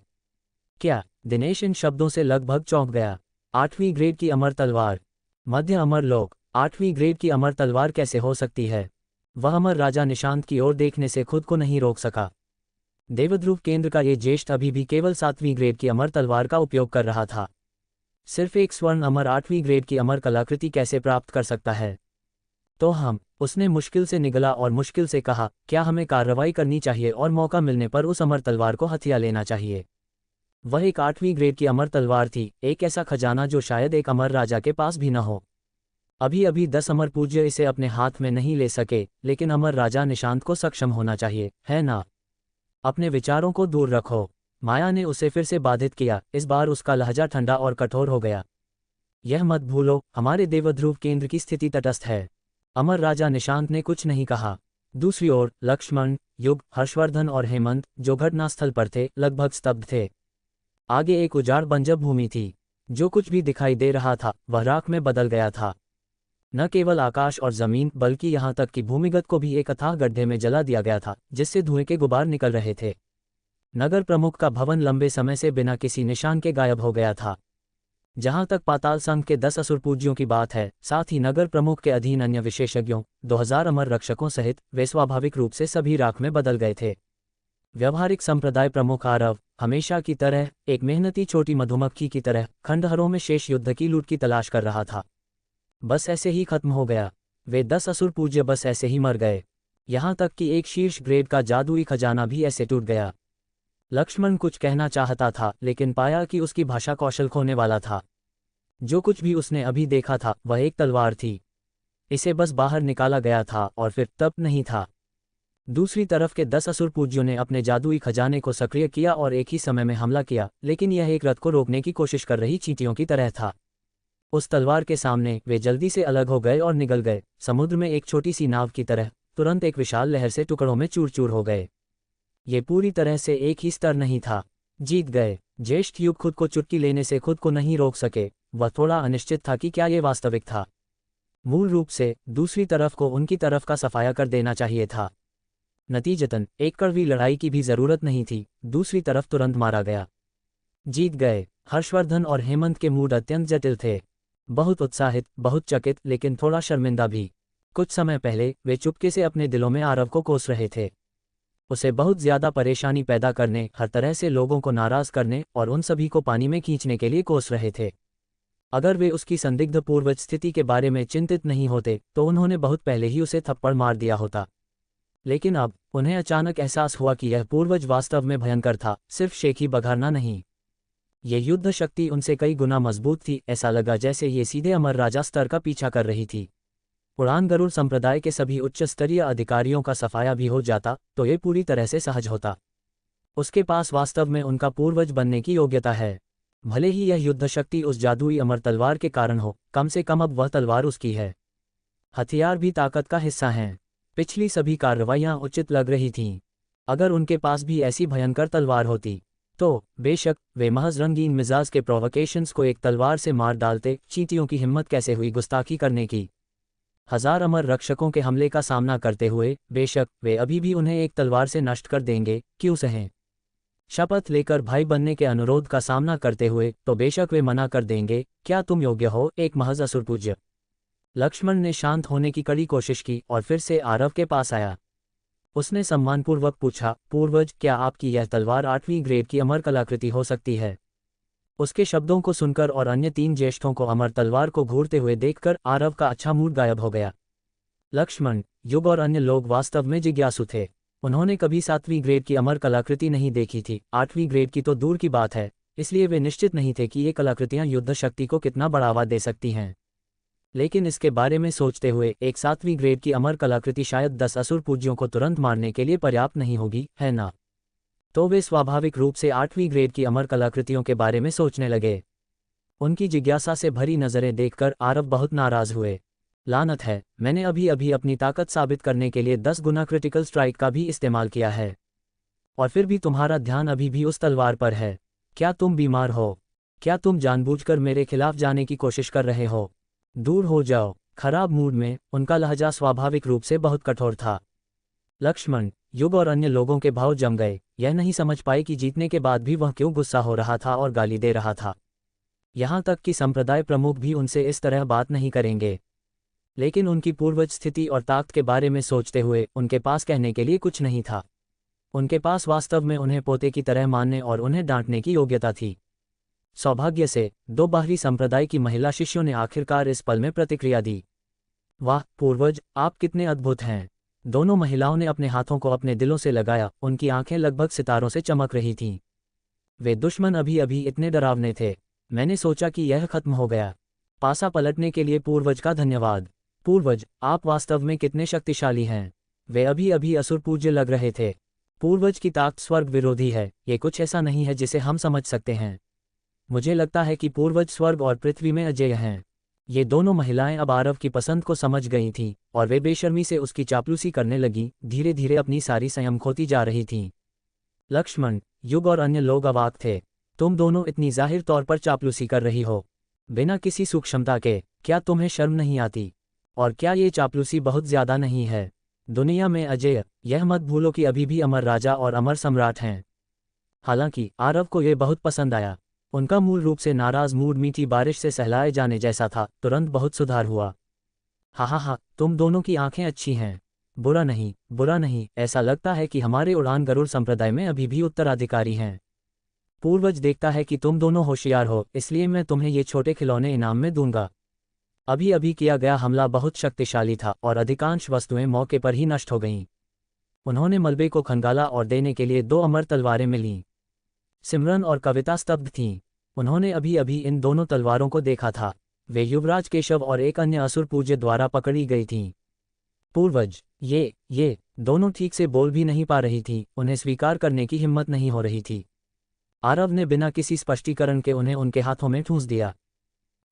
क्या? दिनेश इन शब्दों से लगभग चौंक गया। 8वीं ग्रेड की अमर तलवार, मध्य अमर लोक, 8वीं ग्रेड की अमर तलवार कैसे हो सकती है? वह अमर राजा निशांत की ओर देखने से खुद को नहीं रोक सका। देवध्रुव केंद्र का ये ज्येष्ठ अभी भी केवल 7वीं ग्रेड की अमर तलवार का उपयोग कर रहा था। सिर्फ एक स्वर्ण अमर 8वीं ग्रेड की अमर कलाकृति कैसे प्राप्त कर सकता है? तो उसने मुश्किल से निगला और मुश्किल से कहा, क्या हमें कार्रवाई करनी चाहिए और मौका मिलने पर उस अमर तलवार को हथिया लेना चाहिए? वह एक 8वीं ग्रेड की अमर तलवार थी, एक ऐसा खजाना जो शायद एक अमर राजा के पास भी न हो। अभी अभी 10 अमर पूज्य इसे अपने हाथ में नहीं ले सके, लेकिन अमर राजा निशांत को सक्षम होना चाहिए, है ना? अपने विचारों को दूर रखो। माया ने उसे फिर से बाधित किया। इस बार उसका लहजा ठंडा और कठोर हो गया। यह मत भूलो, हमारे देवध्रुव केंद्र की स्थिति तटस्थ है। अमर राजा निशांत ने कुछ नहीं कहा। दूसरी ओर लक्ष्मण, युग, हर्षवर्धन और हेमंत, जो घटनास्थल पर थे, लगभग स्तब्ध थे। आगे एक उजाड़ बंजर भूमि थी। जो कुछ भी दिखाई दे रहा था वह राख में बदल गया था। न केवल आकाश और जमीन, बल्कि यहाँ तक कि भूमिगत को भी एक अथाह गड्ढे में जला दिया गया था, जिससे धुएं के गुबार निकल रहे थे। नगर प्रमुख का भवन लंबे समय से बिना किसी निशान के गायब हो गया था। जहां तक पाताल संघ के 10 असुर पूज्यों की बात है, साथ ही नगर प्रमुख के अधीन अन्य विशेषज्ञों, 2000 अमर रक्षकों सहित, वे स्वाभाविक रूप से सभी राख में बदल गए थे। व्यवहारिक संप्रदाय प्रमुख आरव, हमेशा की तरह, एक मेहनती छोटी मधुमक्खी की तरह, खंडहरों में शेष युद्ध की लूट की तलाश कर रहा था। बस ऐसे ही खत्म हो गया। वे 10 असुर पूज्य बस ऐसे ही मर गए। यहां तक कि एक शीर्ष ग्रेड का जादुई खजाना भी ऐसे टूट गया। लक्ष्मण कुछ कहना चाहता था, लेकिन पाया कि उसकी भाषा कौशल खोने वाला था। जो कुछ भी उसने अभी देखा था वह एक तलवार थी। इसे बस बाहर निकाला गया था और फिर तब नहीं था। दूसरी तरफ के 10 असुर पूज्यों ने अपने जादुई खजाने को सक्रिय किया और एक ही समय में हमला किया, लेकिन यह एक रथ को रोकने की कोशिश कर रही चींटियों की तरह था। उस तलवार के सामने वे जल्दी से अलग हो गए और निगल गए, समुद्र में एक छोटी सी नाव की तरह, तुरंत एक विशाल लहर से टुकड़ों में चूर चूर हो गए। ये पूरी तरह से एक ही स्तर नहीं था। जीत गए। ज्येष्ठ युग खुद को चुटकी लेने से खुद को नहीं रोक सके। वह थोड़ा अनिश्चित था कि क्या ये वास्तविक था। मूल रूप से दूसरी तरफ को उनकी तरफ का सफाया कर देना चाहिए था। नतीजतन एक कड़वी लड़ाई की भी जरूरत नहीं थी। दूसरी तरफ तुरंत मारा गया। जीत गए। हर्षवर्धन और हेमंत के मूड अत्यंत जटिल थे। बहुत उत्साहित, बहुत चकित, लेकिन थोड़ा शर्मिंदा भी। कुछ समय पहले वे चुपके से अपने दिलों में आरव को कोस रहे थे। उसे बहुत ज्यादा परेशानी पैदा करने, हर तरह से लोगों को नाराज करने और उन सभी को पानी में खींचने के लिए कोस रहे थे। अगर वे उसकी संदिग्ध पूर्वज स्थिति के बारे में चिंतित नहीं होते तो उन्होंने बहुत पहले ही उसे थप्पड़ मार दिया होता। लेकिन अब उन्हें अचानक एहसास हुआ कि यह पूर्वज वास्तव में भयंकर था, सिर्फ शेखी बघारना नहीं। ये युद्ध शक्ति उनसे कई गुना मजबूत थी। ऐसा लगा जैसे ये सीधे अमर राजा स्तर का पीछा कर रही थी। उड़ान गरुड़ संप्रदाय के सभी उच्च स्तरीय अधिकारियों का सफाया भी हो जाता तो ये पूरी तरह से सहज होता। उसके पास वास्तव में उनका पूर्वज बनने की योग्यता है। भले ही यह युद्ध शक्ति उस जादुई अमर तलवार के कारण हो, कम से कम अब वह तलवार उसकी है। हथियार भी ताकत का हिस्सा हैं। पिछली सभी कार्रवाइयां उचित लग रही थीं। अगर उनके पास भी ऐसी भयंकर तलवार होती तो बेशक वे महज रंगीन मिजाज के प्रोवोकेशंस को एक तलवार से मार डालते। चींटियों की हिम्मत कैसे हुई गुस्ताखी करने की। 1000 अमर रक्षकों के हमले का सामना करते हुए बेशक वे अभी भी उन्हें एक तलवार से नष्ट कर देंगे, क्यों सहें। शपथ लेकर भाई बनने के अनुरोध का सामना करते हुए तो बेशक वे मना कर देंगे। क्या तुम योग्य हो एक महज असुर पूज्य? लक्ष्मण ने शांत होने की कड़ी कोशिश की और फिर से आरव के पास आया। उसने सम्मानपूर्वक पूछा, पूर्वज, क्या आपकी यह तलवार 8वीं ग्रेड की अमर कलाकृति हो सकती है? उसके शब्दों को सुनकर और अन्य 3 ज्येष्ठों को अमर तलवार को घूरते हुए देखकर आरव का अच्छा मूड गायब हो गया। लक्ष्मण, युग और अन्य लोग वास्तव में जिज्ञासु थे। उन्होंने कभी 7वीं ग्रेड की अमर कलाकृति नहीं देखी थी, 8वीं ग्रेड की तो दूर की बात है। इसलिए वे निश्चित नहीं थे कि ये कलाकृतियां युद्ध शक्ति को कितना बढ़ावा दे सकती हैं। लेकिन इसके बारे में सोचते हुए एक 7वीं ग्रेड की अमर कलाकृति शायद 10 असुर पूज्यों को तुरंत मारने के लिए पर्याप्त नहीं होगी, है ना? तो वे स्वाभाविक रूप से 8वीं ग्रेड की अमर कलाकृतियों के बारे में सोचने लगे। उनकी जिज्ञासा से भरी नज़रें देखकर आरव बहुत नाराज हुए। लानत है, मैंने अभी अभी अपनी ताकत साबित करने के लिए 10 गुना क्रिटिकल स्ट्राइक का भी इस्तेमाल किया है, और फिर भी तुम्हारा ध्यान अभी भी उस तलवार पर है। क्या तुम बीमार हो? क्या तुम जानबूझकर मेरे खिलाफ जाने की कोशिश कर रहे हो? दूर हो जाओ। खराब मूड में उनका लहजा स्वाभाविक रूप से बहुत कठोर था। लक्ष्मण, युग और अन्य लोगों के भाव जम गए। यह नहीं समझ पाए कि जीतने के बाद भी वह क्यों गुस्सा हो रहा था और गाली दे रहा था। यहाँ तक कि संप्रदाय प्रमुख भी उनसे इस तरह बात नहीं करेंगे। लेकिन उनकी पूर्वज स्थिति और ताकत के बारे में सोचते हुए उनके पास कहने के लिए कुछ नहीं था। उनके पास वास्तव में उन्हें पोते की तरह मानने और उन्हें डांटने की योग्यता थी। सौभाग्य से 2 बाहरी संप्रदाय की महिला शिष्यों ने आखिरकार इस पल में प्रतिक्रिया दी। वाह पूर्वज, आप कितने अद्भुत हैं। दोनों महिलाओं ने अपने हाथों को अपने दिलों से लगाया। उनकी आंखें लगभग सितारों से चमक रही थीं। वे दुश्मन अभी अभी इतने डरावने थे। मैंने सोचा कि यह खत्म हो गया। पासा पलटने के लिए पूर्वज का धन्यवाद। पूर्वज, आप वास्तव में कितने शक्तिशाली हैं। वे अभी अभी असुर पूज्य लग रहे थे। पूर्वज की ताकत स्वर्ग विरोधी है। ये कुछ ऐसा नहीं है जिसे हम समझ सकते हैं। मुझे लगता है कि पूर्वज स्वर्ग और पृथ्वी में अजेय हैं। ये दोनों महिलाएं अब आरव की पसंद को समझ गई थीं और वे बेशर्मी से उसकी चापलूसी करने लगी, धीरे धीरे अपनी सारी संयम खोती जा रही थीं। लक्ष्मण, युग और अन्य लोग अवाक थे। तुम दोनों इतनी जाहिर तौर पर चापलूसी कर रही हो, बिना किसी सूक्ष्मता के। क्या तुम्हें शर्म नहीं आती? और क्या ये चापलूसी बहुत ज्यादा नहीं है? दुनिया में अजेय, यह मत भूलो कि अभी भी अमर राजा और अमर सम्राट हैं। हालांकि आरव को यह बहुत पसंद आया। उनका मूल रूप से नाराज मूड मीठी बारिश से सहलाए जाने जैसा था, तुरंत बहुत सुधार हुआ। हा, तुम दोनों की आंखें अच्छी हैं। बुरा नहीं, बुरा नहीं। ऐसा लगता है कि हमारे उड़ान गरुड़ संप्रदाय में अभी भी उत्तराधिकारी हैं। पूर्वज देखता है कि तुम दोनों होशियार हो, इसलिए मैं तुम्हें ये छोटे खिलौने इनाम में दूंगा। अभी अभी किया गया हमला बहुत शक्तिशाली था और अधिकांश वस्तुएं मौके पर ही नष्ट हो गईं। उन्होंने मलबे को खंगाला और देने के लिए 2 अमर तलवारें मिलीं। सिमरन और कविता स्तब्ध थीं। उन्होंने अभी अभी इन दोनों तलवारों को देखा था। वे युवराज केशव और एक अन्य असुर पूज्य द्वारा पकड़ी गई थीं। पूर्वज, ये दोनों ठीक से बोल भी नहीं पा रही थीं। उन्हें स्वीकार करने की हिम्मत नहीं हो रही थी। आरव ने बिना किसी स्पष्टीकरण के उन्हें उनके हाथों में ठूंस दिया।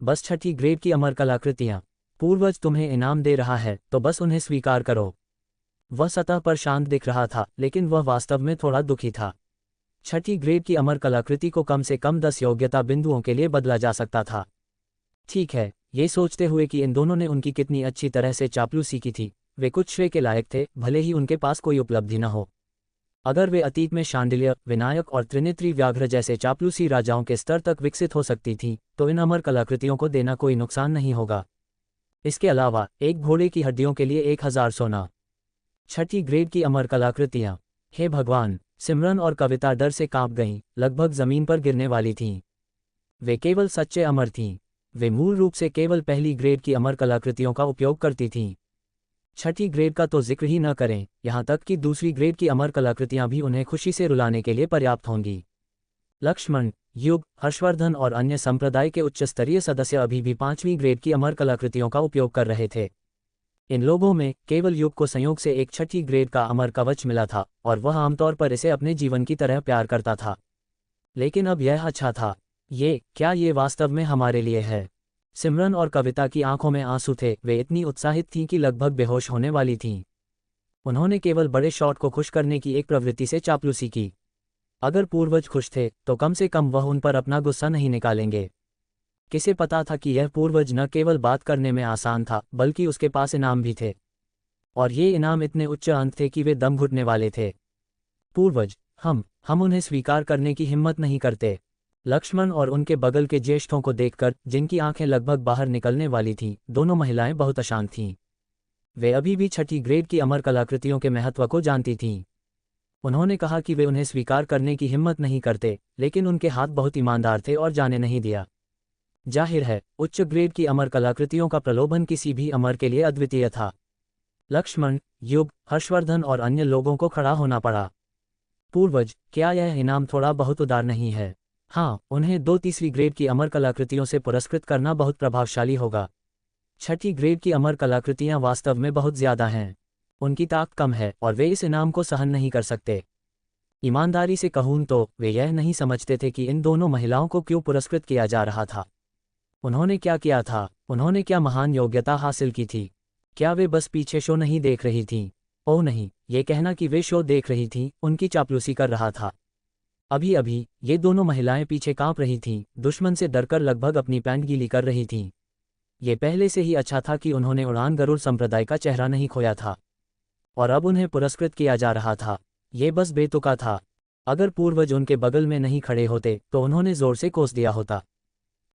बस 6ठी ग्रेड की अमर कलाकृतियां। पूर्वज तुम्हें इनाम दे रहा है तो बस उन्हें स्वीकार करो। वह सतह पर शांत दिख रहा था, लेकिन वह वास्तव में थोड़ा दुखी था। 6ठी ग्रेड की अमर कलाकृति को कम से कम 10 योग्यता बिंदुओं के लिए बदला जा सकता था। ठीक है, ये सोचते हुए कि इन दोनों ने उनकी कितनी अच्छी तरह से चापलूसी की थी, वे कुछ श्रेय के लायक थे, भले ही उनके पास कोई उपलब्धि न हो। अगर वे अतीत में शांडिल्य, विनायक और त्रिनेत्री व्याघ्र जैसे चापलूसी राजाओं के स्तर तक विकसित हो सकती थीं, तो इन अमर कलाकृतियों को देना कोई नुकसान नहीं होगा। इसके अलावा एक घोड़े की हड्डियों के लिए 1000 सोना। 6ठी ग्रेड की अमर कलाकृतियां। हे भगवान! सिमरन और कविता डर से कांप गईं, लगभग जमीन पर गिरने वाली थीं। वे केवल सच्चे अमर थीं। वे मूल रूप से केवल पहली ग्रेड की अमर कलाकृतियों का उपयोग करती थीं। 6ठी ग्रेड का तो जिक्र ही न करें, यहाँ तक कि दूसरी ग्रेड की अमर कलाकृतियां भी उन्हें खुशी से रुलाने के लिए पर्याप्त होंगी। लक्ष्मण, युग, हर्षवर्धन और अन्य संप्रदाय के उच्च स्तरीय सदस्य अभी भी 5वीं ग्रेड की अमर कलाकृतियों का उपयोग कर रहे थे। इन लोगों में केवल युग को संयोग से एक 6ठी ग्रेड का अमर कवच मिला था और वह आमतौर पर इसे अपने जीवन की तरह प्यार करता था। लेकिन अब यह अच्छा था। क्या ये वास्तव में हमारे लिए है? सिमरन और कविता की आंखों में आंसू थे। वे इतनी उत्साहित थीं कि लगभग बेहोश होने वाली थीं। उन्होंने केवल बड़े शॉट को खुश करने की एक प्रवृत्ति से चापलूसी की। अगर पूर्वज खुश थे तो कम से कम वह उन पर अपना गुस्सा नहीं निकालेंगे। किसे पता था कि यह पूर्वज न केवल बात करने में आसान था, बल्कि उसके पास इनाम भी थे। और ये इनाम इतने उच्च अंक थे कि वे दम घुटने वाले थे। पूर्वज, हम उन्हें स्वीकार करने की हिम्मत नहीं करते। लक्ष्मण और उनके बगल के ज्येष्ठों को देखकर, जिनकी आंखें लगभग बाहर निकलने वाली थीं, दोनों महिलाएं बहुत अशांत थीं। वे अभी भी 6ठी ग्रेड की अमर कलाकृतियों के महत्व को जानती थीं। उन्होंने कहा कि वे उन्हें स्वीकार करने की हिम्मत नहीं करते, लेकिन उनके हाथ बहुत ईमानदार थे और जाने नहीं दिया। जाहिर है, उच्च ग्रेड की अमर कलाकृतियों का प्रलोभन किसी भी अमर के लिए अद्वितीय था। लक्ष्मण, युग, हर्षवर्धन और अन्य लोगों को खड़ा होना पड़ा। पूर्वज, क्या यह इनाम थोड़ा बहुत उदार नहीं है? हाँ, उन्हें 2 तीसरी ग्रेड की अमर कलाकृतियों से पुरस्कृत करना बहुत प्रभावशाली होगा। छठी ग्रेड की अमर कलाकृतियां वास्तव में बहुत ज्यादा हैं। उनकी ताकत कम है और वे इस इनाम को सहन नहीं कर सकते। ईमानदारी से कहूं तो वे यह नहीं समझते थे कि इन दोनों महिलाओं को क्यों पुरस्कृत किया जा रहा था। उन्होंने क्या किया था? उन्होंने क्या महान योग्यता हासिल की थी? क्या वे बस पीछे शो नहीं देख रही थीं? ओह नहीं, ये कहना कि वे शो देख रही थीं उनकी चापलूसी कर रहा था। अभी अभी ये दोनों महिलाएं पीछे कांप रही थीं, दुश्मन से डरकर लगभग अपनी पैंट गीली कर रही थीं। ये पहले से ही अच्छा था कि उन्होंने उड़ान गरुड़ संप्रदाय का चेहरा नहीं खोया था, और अब उन्हें पुरस्कृत किया जा रहा था। ये बस बेतुका था। अगर पूर्वज उनके बगल में नहीं खड़े होते तो उन्होंने जोर से कोस दिया होता।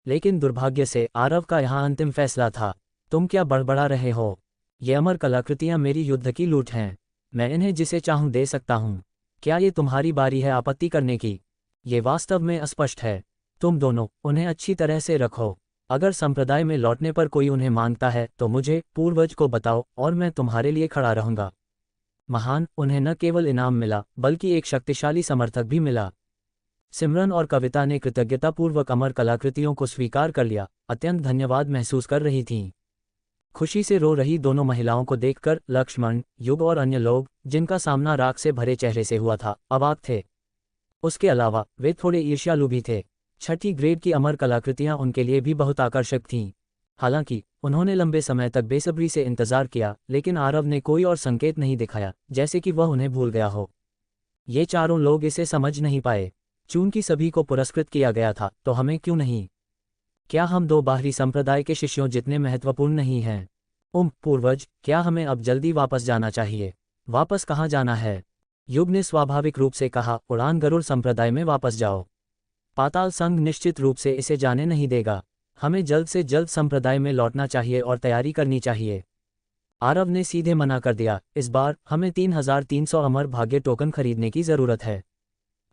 लेकिन दुर्भाग्य से आरव का यहाँ अंतिम फैसला था। तुम क्या बड़बड़ा रहे हो? ये अमर कलाकृतियां मेरी युद्ध की लूट हैं। मैं इन्हें जिसे चाहूं दे सकता हूं। क्या ये तुम्हारी बारी है आपत्ति करने की? ये वास्तव में अस्पष्ट है। तुम दोनों उन्हें अच्छी तरह से रखो। अगर संप्रदाय में लौटने पर कोई उन्हें मांगता है तो मुझे पूर्वज को बताओ और मैं तुम्हारे लिए खड़ा रहूंगा। महान, उन्हें न केवल इनाम मिला बल्कि एक शक्तिशाली समर्थक भी मिला। सिमरन और कविता ने कृतज्ञतापूर्वक अमर कलाकृतियों को स्वीकार कर लिया, अत्यंत धन्यवाद महसूस कर रही थीं। खुशी से रो रही दोनों महिलाओं को देखकर लक्ष्मण, युग और अन्य लोग, जिनका सामना राग से भरे चेहरे से हुआ था, अवाक थे। उसके अलावा वे थोड़े ईर्ष्यालु भी थे। छठी ग्रेड की अमर कलाकृतियां उनके लिए भी बहुत आकर्षक थीं। हालांकि उन्होंने लंबे समय तक बेसब्री से इंतजार किया, लेकिन आरव ने कोई और संकेत नहीं दिखाया, जैसे कि वह उन्हें भूल गया हो। ये चारों लोग इसे समझ नहीं पाए। चूंकि सभी को पुरस्कृत किया गया था तो हमें क्यों नहीं? क्या हम दो बाहरी संप्रदाय के शिष्यों जितने महत्वपूर्ण नहीं हैं? पूर्वज, क्या हमें अब जल्दी वापस जाना चाहिए? वापस कहाँ जाना है? युग ने स्वाभाविक रूप से कहा, उड़ान गरुड़ संप्रदाय में वापस जाओ। पाताल संघ निश्चित रूप से इसे जाने नहीं देगा। हमें जल्द से जल्द संप्रदाय में लौटना चाहिए और तैयारी करनी चाहिए। आरव ने सीधे मना कर दिया, इस बार हमें 3300 अमर भाग्य टोकन खरीदने की जरूरत है।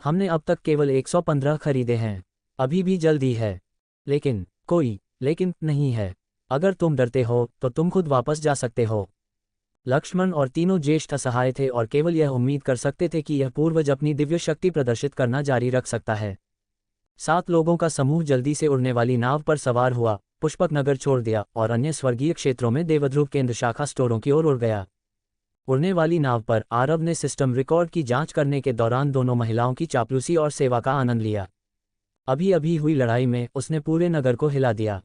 हमने अब तक केवल 115 खरीदे हैं। अभी भी जल्दी है। लेकिन कोई लेकिन नहीं है। अगर तुम डरते हो तो तुम खुद वापस जा सकते हो। लक्ष्मण और तीनों ज्येष्ठ असहाय थे और केवल यह उम्मीद कर सकते थे कि यह पूर्वज अपनी दिव्य शक्ति प्रदर्शित करना जारी रख सकता है। 7 लोगों का समूह जल्दी से उड़ने वाली नाव पर सवार हुआ, पुष्पक नगर छोड़ दिया और अन्य स्वर्गीय क्षेत्रों में देवध्रुव केंद्र शाखा स्टोरों की ओर उड़ गया। उड़ने वाली नाव पर आरव ने सिस्टम रिकॉर्ड की जांच करने के दौरान दोनों महिलाओं की चापलूसी और सेवा का आनंद लिया। अभी अभी हुई लड़ाई में उसने पूरे नगर को हिला दिया।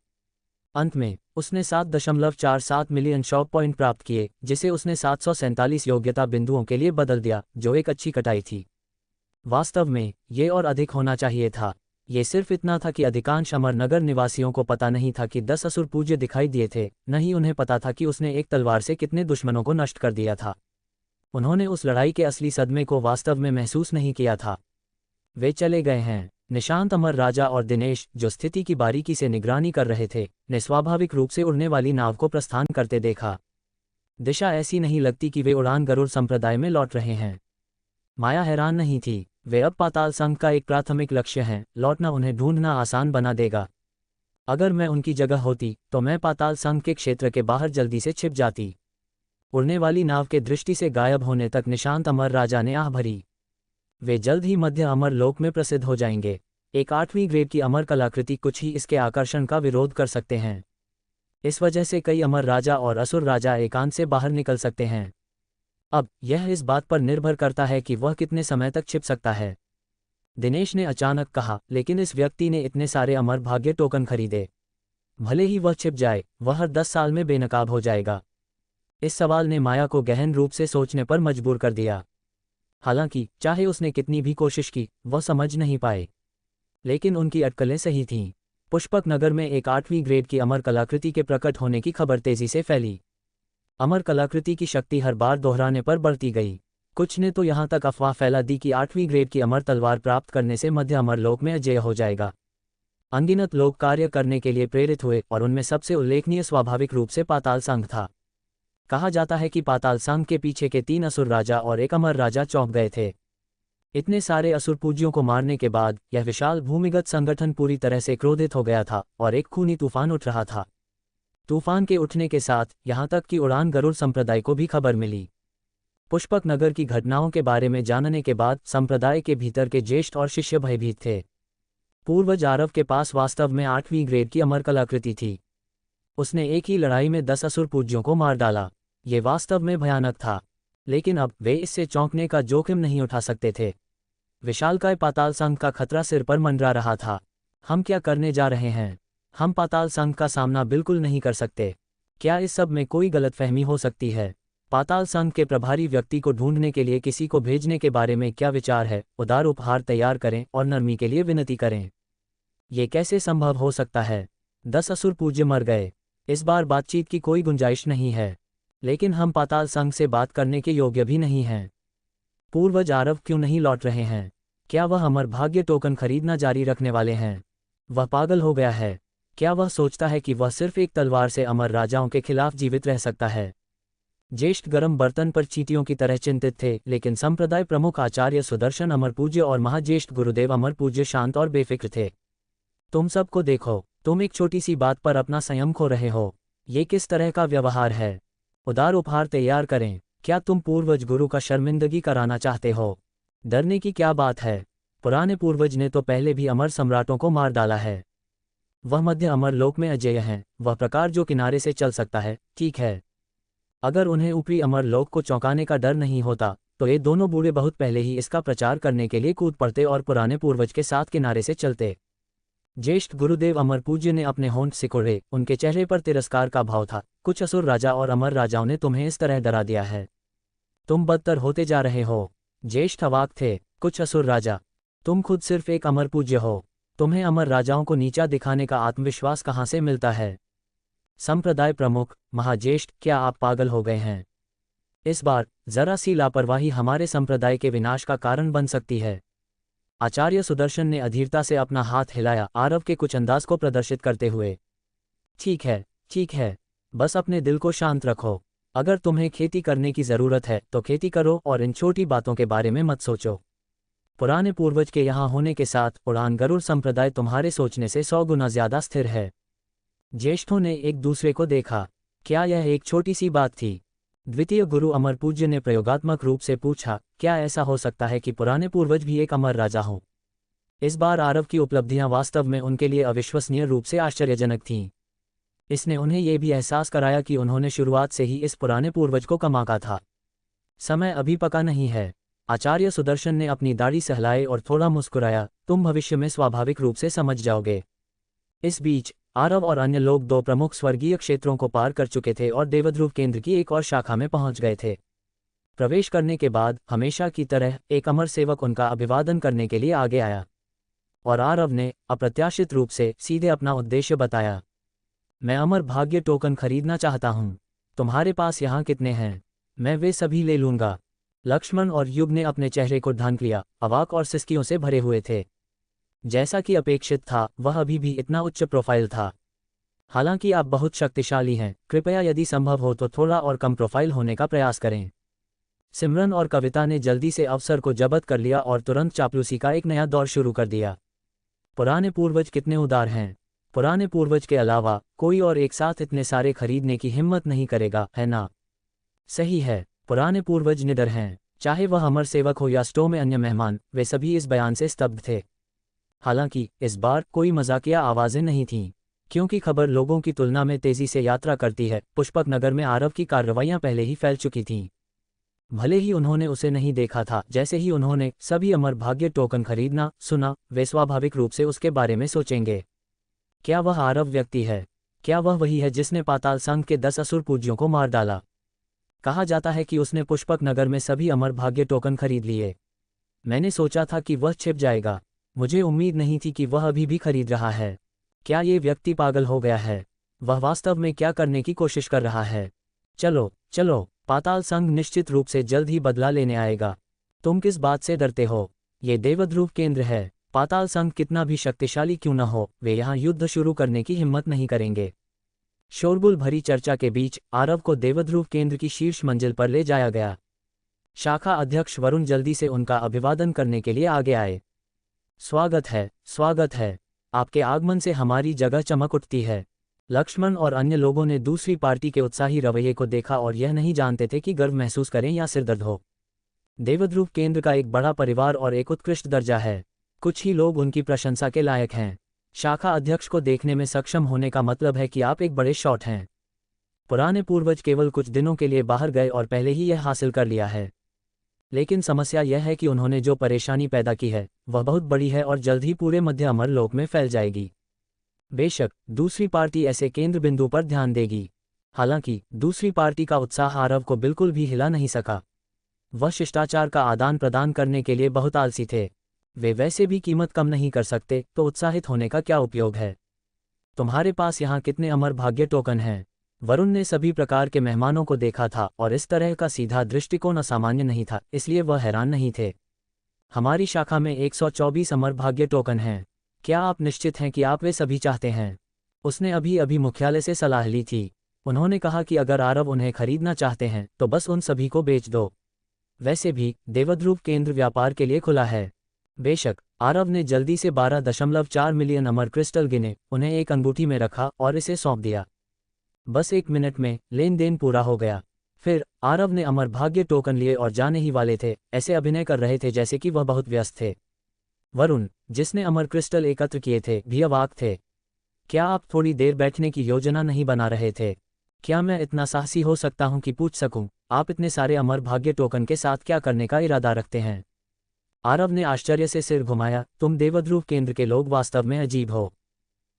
अंत में उसने 7.47 मिलियन शॉप पॉइंट प्राप्त किए, जिसे उसने 747 योग्यता बिंदुओं के लिए बदल दिया, जो एक अच्छी कटाई थी। वास्तव में ये और अधिक होना चाहिए था। ये सिर्फ इतना था कि अधिकांश अमर नगर निवासियों को पता नहीं था कि 10 असुर पूज्य दिखाई दिए थे, न ही उन्हें पता था कि उसने एक तलवार से कितने दुश्मनों को नष्ट कर दिया था। उन्होंने उस लड़ाई के असली सदमे को वास्तव में महसूस नहीं किया था। वे चले गए हैं। निशांत, अमर राजा और दिनेश, जो स्थिति की बारीकी से निगरानी कर रहे थे, ने स्वाभाविक रूप से उड़ने वाली नाव को प्रस्थान करते देखा। दिशा ऐसी नहीं लगती कि वे उड़ान गरुड़ संप्रदाय में लौट रहे हैं। माया हैरान नहीं थी। वे अब पाताल संघ का एक प्राथमिक लक्ष्य हैं। लौटना उन्हें ढूंढना आसान बना देगा। अगर मैं उनकी जगह होती तो मैं पाताल संघ के क्षेत्र के बाहर जल्दी से छिप जाती। उड़ने वाली नाव के दृष्टि से गायब होने तक निशांत अमर राजा ने आह भरी। वे जल्द ही मध्य अमर लोक में प्रसिद्ध हो जाएंगे। एक 8वीं ग्रेड की अमर कलाकृति कुछ ही इसके आकर्षण का विरोध कर सकते हैं। इस वजह से कई अमर राजा और असुर राजा एकांत से बाहर निकल सकते हैं। अब यह इस बात पर निर्भर करता है कि वह कितने समय तक छिप सकता है। दिनेश ने अचानक कहा, लेकिन इस व्यक्ति ने इतने सारे अमर भाग्य टोकन खरीदे। भले ही वह छिप जाए, वह हर 10 साल में बेनकाब हो जाएगा। इस सवाल ने माया को गहन रूप से सोचने पर मजबूर कर दिया। हालांकि चाहे उसने कितनी भी कोशिश की, वह समझ नहीं पाए। लेकिन उनकी अटकलें सही थीं। पुष्पक नगर में एक 8वीं ग्रेड की अमर कलाकृति के प्रकट होने की खबर तेजी से फैली। अमर कलाकृति की शक्ति हर बार दोहराने पर बढ़ती गई। कुछ ने तो यहाँ तक अफवाह फैला दी कि 8वीं ग्रेड की अमर तलवार प्राप्त करने से मध्य अमर लोक में अजेय हो जाएगा। अनगिनत लोग कार्य करने के लिए प्रेरित हुए और उनमें सबसे उल्लेखनीय स्वाभाविक रूप से पाताल संघ था। कहा जाता है कि पाताल संघ के पीछे के 3 असुर राजा और एक अमर राजा चौंक गए थे। इतने सारे असुर पूज्यों को मारने के बाद यह विशाल भूमिगत संगठन पूरी तरह से क्रोधित हो गया था और एक खूनी तूफान उठ रहा था। तूफान के उठने के साथ यहाँ तक कि उड़ान गरुड़ संप्रदाय को भी खबर मिली। पुष्पक नगर की घटनाओं के बारे में जानने के बाद संप्रदाय के भीतर के ज्येष्ठ और शिष्य भयभीत थे। पूर्वज आरव के पास वास्तव में 8वीं ग्रेड की अमर कलाकृति थी। उसने एक ही लड़ाई में 10 असुर पूज्यों को मार डाला। ये वास्तव में भयानक था, लेकिन अब वे इससे चौंकने का जोखिम नहीं उठा सकते थे। विशालकाय पाताल संघ का खतरा सिर पर मंडरा रहा था। हम क्या करने जा रहे हैं? हम पाताल संघ का सामना बिल्कुल नहीं कर सकते। क्या इस सब में कोई गलतफहमी हो सकती है? पाताल संघ के प्रभारी व्यक्ति को ढूंढने के लिए किसी को भेजने के बारे में क्या विचार है? उदार उपहार तैयार करें और नरमी के लिए विनती करें। ये कैसे संभव हो सकता है? 10 असुर पूज्य मर गए। इस बार बातचीत की कोई गुंजाइश नहीं है। लेकिन हम पाताल संघ से बात करने के योग्य भी नहीं हैं। पूर्वज आरव क्यों नहीं लौट रहे हैं? क्या वह अमर भाग्य टोकन खरीदना जारी रखने वाले हैं? वह पागल हो गया है। क्या वह सोचता है कि वह सिर्फ एक तलवार से अमर राजाओं के खिलाफ जीवित रह सकता है? ज्येष्ठ गर्म बर्तन पर चींटियों की तरह चिंतित थे, लेकिन संप्रदाय प्रमुख आचार्य सुदर्शन अमर पूज्य और महाज्येष्ठ गुरुदेव अमर पूज्य शांत और बेफिक्र थे। तुम सबको देखो, तुम एक छोटी सी बात पर अपना संयम खो रहे हो। ये किस तरह का व्यवहार है? उदार उपहार तैयार करें। क्या तुम पूर्वज गुरु का शर्मिंदगी कराना चाहते हो? डरने की क्या बात है? पुराने पूर्वज ने तो पहले भी अमर सम्राटों को मार डाला है। वह मध्य अमर लोक में अजेय हैं, वह प्रकार जो किनारे से चल सकता है। ठीक है, अगर उन्हें ऊपरी अमर लोक को चौंकाने का डर नहीं होता तो ये दोनों बूढ़े बहुत पहले ही इसका प्रचार करने के लिए कूद पड़ते और पुराने पूर्वज के साथ किनारे से चलते। ज्येष्ठ गुरुदेव अमर पूज्य ने अपने होंठ सिकोड़े। उनके चेहरे पर तिरस्कार का भाव था। कुछ असुर राजा और अमर राजाओं ने तुम्हें इस तरह डरा दिया है। तुम बदतर होते जा रहे हो। ज्येष्ठ अवाक थे। कुछ असुर राजा, तुम खुद सिर्फ एक अमर पूज्य हो। तुम्हें अमर राजाओं को नीचा दिखाने का आत्मविश्वास कहाँ से मिलता है? संप्रदाय प्रमुख, महाज्येष्ठ, क्या आप पागल हो गए हैं? इस बार जरा सी लापरवाही हमारे संप्रदाय के विनाश का कारण बन सकती है। आचार्य सुदर्शन ने अधीरता से अपना हाथ हिलाया, आरव के कुछ अंदाज को प्रदर्शित करते हुए। ठीक है, ठीक है, बस अपने दिल को शांत रखो। अगर तुम्हें खेती करने की जरूरत है तो खेती करो और इन छोटी बातों के बारे में मत सोचो। पुराने पूर्वज के यहाँ होने के साथ उड़ान गरुड़ संप्रदाय तुम्हारे सोचने से 100 गुना ज्यादा स्थिर है। ज्येष्ठों ने एक दूसरे को देखा। क्या यह एक छोटी सी बात थी? द्वितीय गुरु अमर पूज्य ने प्रयोगात्मक रूप से पूछा, क्या ऐसा हो सकता है कि पुराने पूर्वज भी एक अमर राजा हों? इस बार आरव की उपलब्धियां वास्तव में उनके लिए अविश्वसनीय रूप से आश्चर्यजनक थीं। इसने उन्हें यह भी एहसास कराया कि उन्होंने शुरुआत से ही इस पुराने पूर्वज को कमाका था। समय अभी पका नहीं है। आचार्य सुदर्शन ने अपनी दाढ़ी सहलाए और थोड़ा मुस्कुराया। तुम भविष्य में स्वाभाविक रूप से समझ जाओगे। इस बीच आरव और अन्य लोग 2 प्रमुख स्वर्गीय क्षेत्रों को पार कर चुके थे और देवध्रुव केंद्र की एक और शाखा में पहुंच गए थे। प्रवेश करने के बाद हमेशा की तरह एक अमर सेवक उनका अभिवादन करने के लिए आगे आया और आरव ने अप्रत्याशित रूप से सीधे अपना उद्देश्य बताया। मैं अमर भाग्य टोकन खरीदना चाहता हूं। तुम्हारे पास यहाँ कितने हैं? मैं वे सभी ले लूंगा। लक्ष्मण और युग ने अपने चेहरे को ढांक लिया, अवाक और सिसकियों से भरे हुए थे। जैसा कि अपेक्षित था, वह अभी भी इतना उच्च प्रोफाइल था। हालांकि आप बहुत शक्तिशाली हैं, कृपया यदि संभव हो तो थोड़ा और कम प्रोफाइल होने का प्रयास करें। सिमरन और कविता ने जल्दी से अवसर को जब्त कर लिया और तुरंत चापलूसी का एक नया दौर शुरू कर दिया। पुराने पूर्वज कितने उदार हैं। पुराने पूर्वज के अलावा कोई और एक साथ इतने सारे खरीदने की हिम्मत नहीं करेगा, है ना? सही है, पुराने पूर्वज निडर हैं। चाहे वह अमर सेवक हो या स्टो में अन्य मेहमान, वे सभी इस बयान से स्तब्ध थे। हालांकि इस बार कोई मजाकिया आवाजें नहीं थीं, क्योंकि खबर लोगों की तुलना में तेजी से यात्रा करती है। पुष्पक नगर में आरव की कार्रवाइयां पहले ही फैल चुकी थीं। भले ही उन्होंने उसे नहीं देखा था, जैसे ही उन्होंने सभी अमर भाग्य टोकन खरीदना सुना, वे स्वाभाविक रूप से उसके बारे में सोचेंगे। क्या वह आरव व्यक्ति है? क्या वह वही है जिसने पाताल संघ के 10 असुर पूज्यों को मार डाला? कहा जाता है कि उसने पुष्पक नगर में सभी अमर भाग्य टोकन खरीद लिए। मैंने सोचा था कि वह छिप जाएगा। मुझे उम्मीद नहीं थी कि वह अभी भी खरीद रहा है। क्या ये व्यक्ति पागल हो गया है? वह वास्तव में क्या करने की कोशिश कर रहा है? चलो चलो, पाताल संघ निश्चित रूप से जल्द ही बदला लेने आएगा। तुम किस बात से डरते हो? ये देवध्रुव केंद्र है। पाताल संघ कितना भी शक्तिशाली क्यों न हो, वे यहाँ युद्ध शुरू करने की हिम्मत नहीं करेंगे। शोरगुल भरी चर्चा के बीच आरव को देवध्रुव केंद्र की शीर्ष मंजिल पर ले जाया गया। शाखा अध्यक्ष वरुण जल्दी से उनका अभिवादन करने के लिए आगे आए। स्वागत है, स्वागत है। आपके आगमन से हमारी जगह चमक उठती है। लक्ष्मण और अन्य लोगों ने दूसरी पार्टी के उत्साही रवैये को देखा और यह नहीं जानते थे कि गर्व महसूस करें या सिरदर्द हो। देवध्रुव केंद्र का एक बड़ा परिवार और एक उत्कृष्ट दर्जा है। कुछ ही लोग उनकी प्रशंसा के लायक हैं। शाखा अध्यक्ष को देखने में सक्षम होने का मतलब है कि आप एक बड़े शॉट हैं। पुराने पूर्वज केवल कुछ दिनों के लिए बाहर गए और पहले ही यह हासिल कर लिया है। लेकिन समस्या यह है कि उन्होंने जो परेशानी पैदा की है वह बहुत बड़ी है और जल्द ही पूरे मध्य अमरलोक में फैल जाएगी। बेशक दूसरी पार्टी ऐसे केंद्र बिंदु पर ध्यान देगी। हालांकि दूसरी पार्टी का उत्साह आरव को बिल्कुल भी हिला नहीं सका। वह शिष्टाचार का आदान प्रदान करने के लिए बहुत आलसी थे। वे वैसे भी कीमत कम नहीं कर सकते, तो उत्साहित होने का क्या उपयोग है। तुम्हारे पास यहाँ कितने अमर भाग्य टोकन हैं? वरुण ने सभी प्रकार के मेहमानों को देखा था और इस तरह का सीधा दृष्टिकोण असामान्य नहीं था, इसलिए वह हैरान नहीं थे। हमारी शाखा में 124 अमर भाग्य टोकन हैं। क्या आप निश्चित हैं कि आप वे सभी चाहते हैं? उसने अभी अभी मुख्यालय से सलाह ली थी। उन्होंने कहा कि अगर आरव उन्हें खरीदना चाहते हैं तो बस उन सभी को बेच दो। वैसे भी देवध्रुव केंद्र व्यापार के लिए खुला है। बेशक आरव ने जल्दी से 12.4 मिलियन अमर क्रिस्टल गिने, उन्हें एक अंगूठी में रखा और इसे सौंप दिया। बस 1 मिनट में लेन देन पूरा हो गया। फिर आरव ने अमर भाग्य टोकन लिए और जाने ही वाले थे, ऐसे अभिनय कर रहे थे जैसे कि वह बहुत व्यस्त थे। वरुण, जिसने अमर क्रिस्टल एकत्र किए थे, भी अवाक थे। क्या आप थोड़ी देर बैठने की योजना नहीं बना रहे थे? क्या मैं इतना साहसी हो सकता हूं कि पूछ सकूं, आप इतने सारे अमर भाग्य टोकन के साथ क्या करने का इरादा रखते हैं? आरव ने आश्चर्य से सिर घुमाया। तुम देवध्रुव केंद्र के लोग वास्तव में अजीब हो।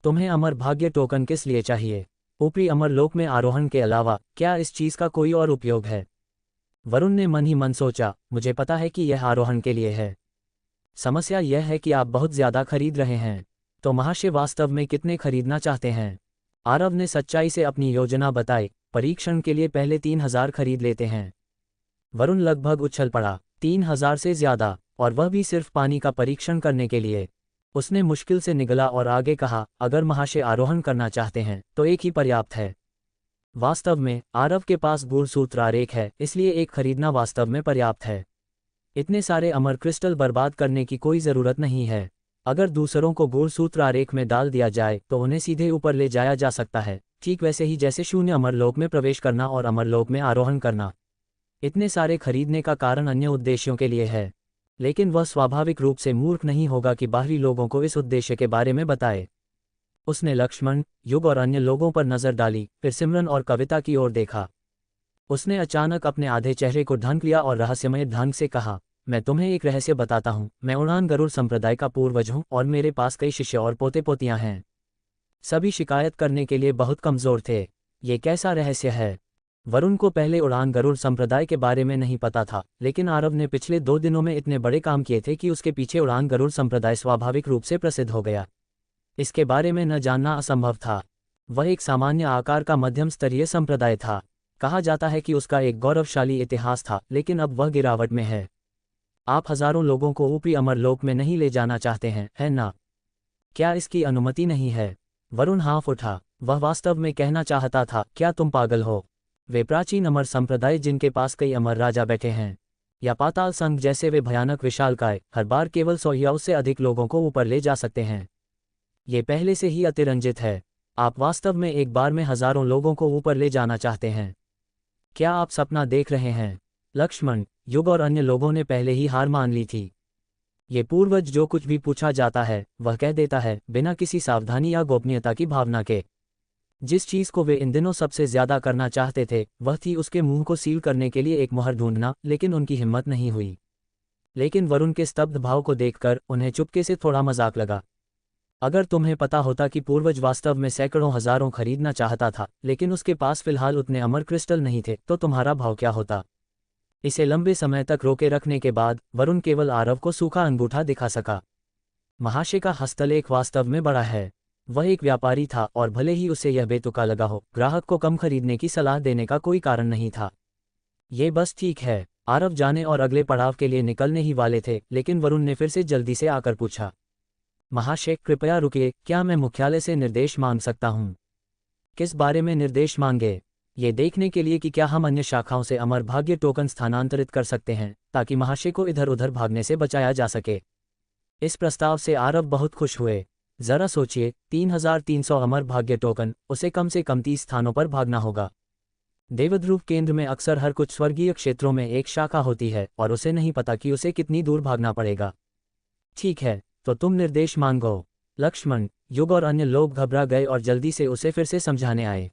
तुम्हें अमर भाग्य टोकन किस लिए चाहिए? ऊपरी अमरलोक में आरोहण के अलावा क्या इस चीज का कोई और उपयोग है? वरुण ने मन ही मन सोचा, मुझे पता है कि यह आरोहण के लिए है। समस्या यह है कि आप बहुत ज्यादा खरीद रहे हैं। तो महाशय वास्तव में कितने खरीदना चाहते हैं? आरव ने सच्चाई से अपनी योजना बताई। परीक्षण के लिए पहले 3000 खरीद लेते हैं। वरुण लगभग उछल पड़ा। 3000 से ज्यादा, और वह भी सिर्फ पानी का परीक्षण करने के लिए। उसने मुश्किल से निगला और आगे कहा, अगर महाशय आरोहण करना चाहते हैं तो एक ही पर्याप्त है। वास्तव में आरव के पास गूढ़सूत्र आरेख है, इसलिए एक खरीदना वास्तव में पर्याप्त है। इतने सारे अमर क्रिस्टल बर्बाद करने की कोई जरूरत नहीं है। अगर दूसरों को गूढ़सूत्र आरेख में डाल दिया जाए तो उन्हें सीधे ऊपर ले जाया जा सकता है, ठीक वैसे ही जैसे शून्य अमरलोक में प्रवेश करना और अमरलोक में आरोहण करना। इतने सारे खरीदने का कारण अन्य उद्देश्यों के लिए है, लेकिन वह स्वाभाविक रूप से मूर्ख नहीं होगा कि बाहरी लोगों को इस उद्देश्य के बारे में बताए। उसने लक्ष्मण, युग और अन्य लोगों पर नजर डाली, फिर सिमरन और कविता की ओर देखा। उसने अचानक अपने आधे चेहरे को ढक लिया और रहस्यमय ढंग से कहा, मैं तुम्हें एक रहस्य बताता हूँ। मैं उड़ान गरुड़ संप्रदाय का पूर्वज हूँ और मेरे पास कई शिष्य और पोते पोतियां हैं। सभी शिकायत करने के लिए बहुत कमजोर थे। ये कैसा रहस्य है? वरुण को पहले उड़ान गरुड़ संप्रदाय के बारे में नहीं पता था, लेकिन आरव ने पिछले 2 दिनों में इतने बड़े काम किए थे कि उसके पीछे उड़ान गरुड़ संप्रदाय स्वाभाविक रूप से प्रसिद्ध हो गया। इसके बारे में न जानना असंभव था। वह एक सामान्य आकार का मध्यम स्तरीय संप्रदाय था। कहा जाता है कि उसका एक गौरवशाली इतिहास था, लेकिन अब वह गिरावट में है। आप हजारों लोगों को ऊपरी अमरलोक में नहीं ले जाना चाहते हैं, है ना? क्या इसकी अनुमति नहीं है? वरुण हाँफ उठा। वह वास्तव में कहना चाहता था, क्या तुम पागल हो? वे प्राचीन अमर संप्रदाय जिनके पास कई अमर राजा बैठे हैं, या पाताल संघ जैसे वे भयानक विशालकाय, हर बार केवल 100 या उससे अधिक लोगों को ऊपर ले जा सकते हैं। ये पहले से ही अतिरंजित है। आप वास्तव में एक बार में हजारों लोगों को ऊपर ले जाना चाहते हैं। क्या आप सपना देख रहे हैं? लक्ष्मण, युग और अन्य लोगों ने पहले ही हार मान ली थी। ये पूर्वज जो कुछ भी पूछा जाता है वह कह देता है, बिना किसी सावधानी या गोपनीयता की भावना के। जिस चीज को वे इन दिनों सबसे ज्यादा करना चाहते थे वह थी उसके मुंह को सील करने के लिए एक मुहर ढूंढना, लेकिन उनकी हिम्मत नहीं हुई। लेकिन वरुण के स्तब्ध भाव को देखकर उन्हें चुपके से थोड़ा मजाक लगा। अगर तुम्हें पता होता कि पूर्वज वास्तव में सैकड़ों हजारों खरीदना चाहता था, लेकिन उसके पास फिलहाल उतने अमर क्रिस्टल नहीं थे, तो तुम्हारा भाव क्या होता? इसे लंबे समय तक रोके रखने के बाद वरुण केवल आरव को सूखा अंगूठा दिखा सका। महाशय का हस्तलेख वास्तव में बड़ा है। वह एक व्यापारी था और भले ही उसे यह बेतुका लगा हो, ग्राहक को कम खरीदने की सलाह देने का कोई कारण नहीं था। ये बस ठीक है। आरव जाने और अगले पड़ाव के लिए निकलने ही वाले थे, लेकिन वरुण ने फिर से जल्दी से आकर पूछा, महाशय कृपया रुकिए, क्या मैं मुख्यालय से निर्देश मांग सकता हूँ? किस बारे में निर्देश मांगे? ये देखने के लिए कि क्या हम अन्य शाखाओं से अमर भाग्य टोकन स्थानांतरित कर सकते हैं, ताकि महाशय को इधर उधर भागने से बचाया जा सके। इस प्रस्ताव से आरव बहुत खुश हुए। जरा सोचिए, 3300 अमर भाग्य टोकन, उसे कम से कम 30 स्थानों पर भागना होगा। देवध्रुव केंद्र में अक्सर हर कुछ स्वर्गीय क्षेत्रों में एक शाखा होती है और उसे नहीं पता कि उसे कितनी दूर भागना पड़ेगा। ठीक है, तो तुम निर्देश मांगो। लक्ष्मण, युग और अन्य लोग घबरा गए और जल्दी से उसे फिर से समझाने आए।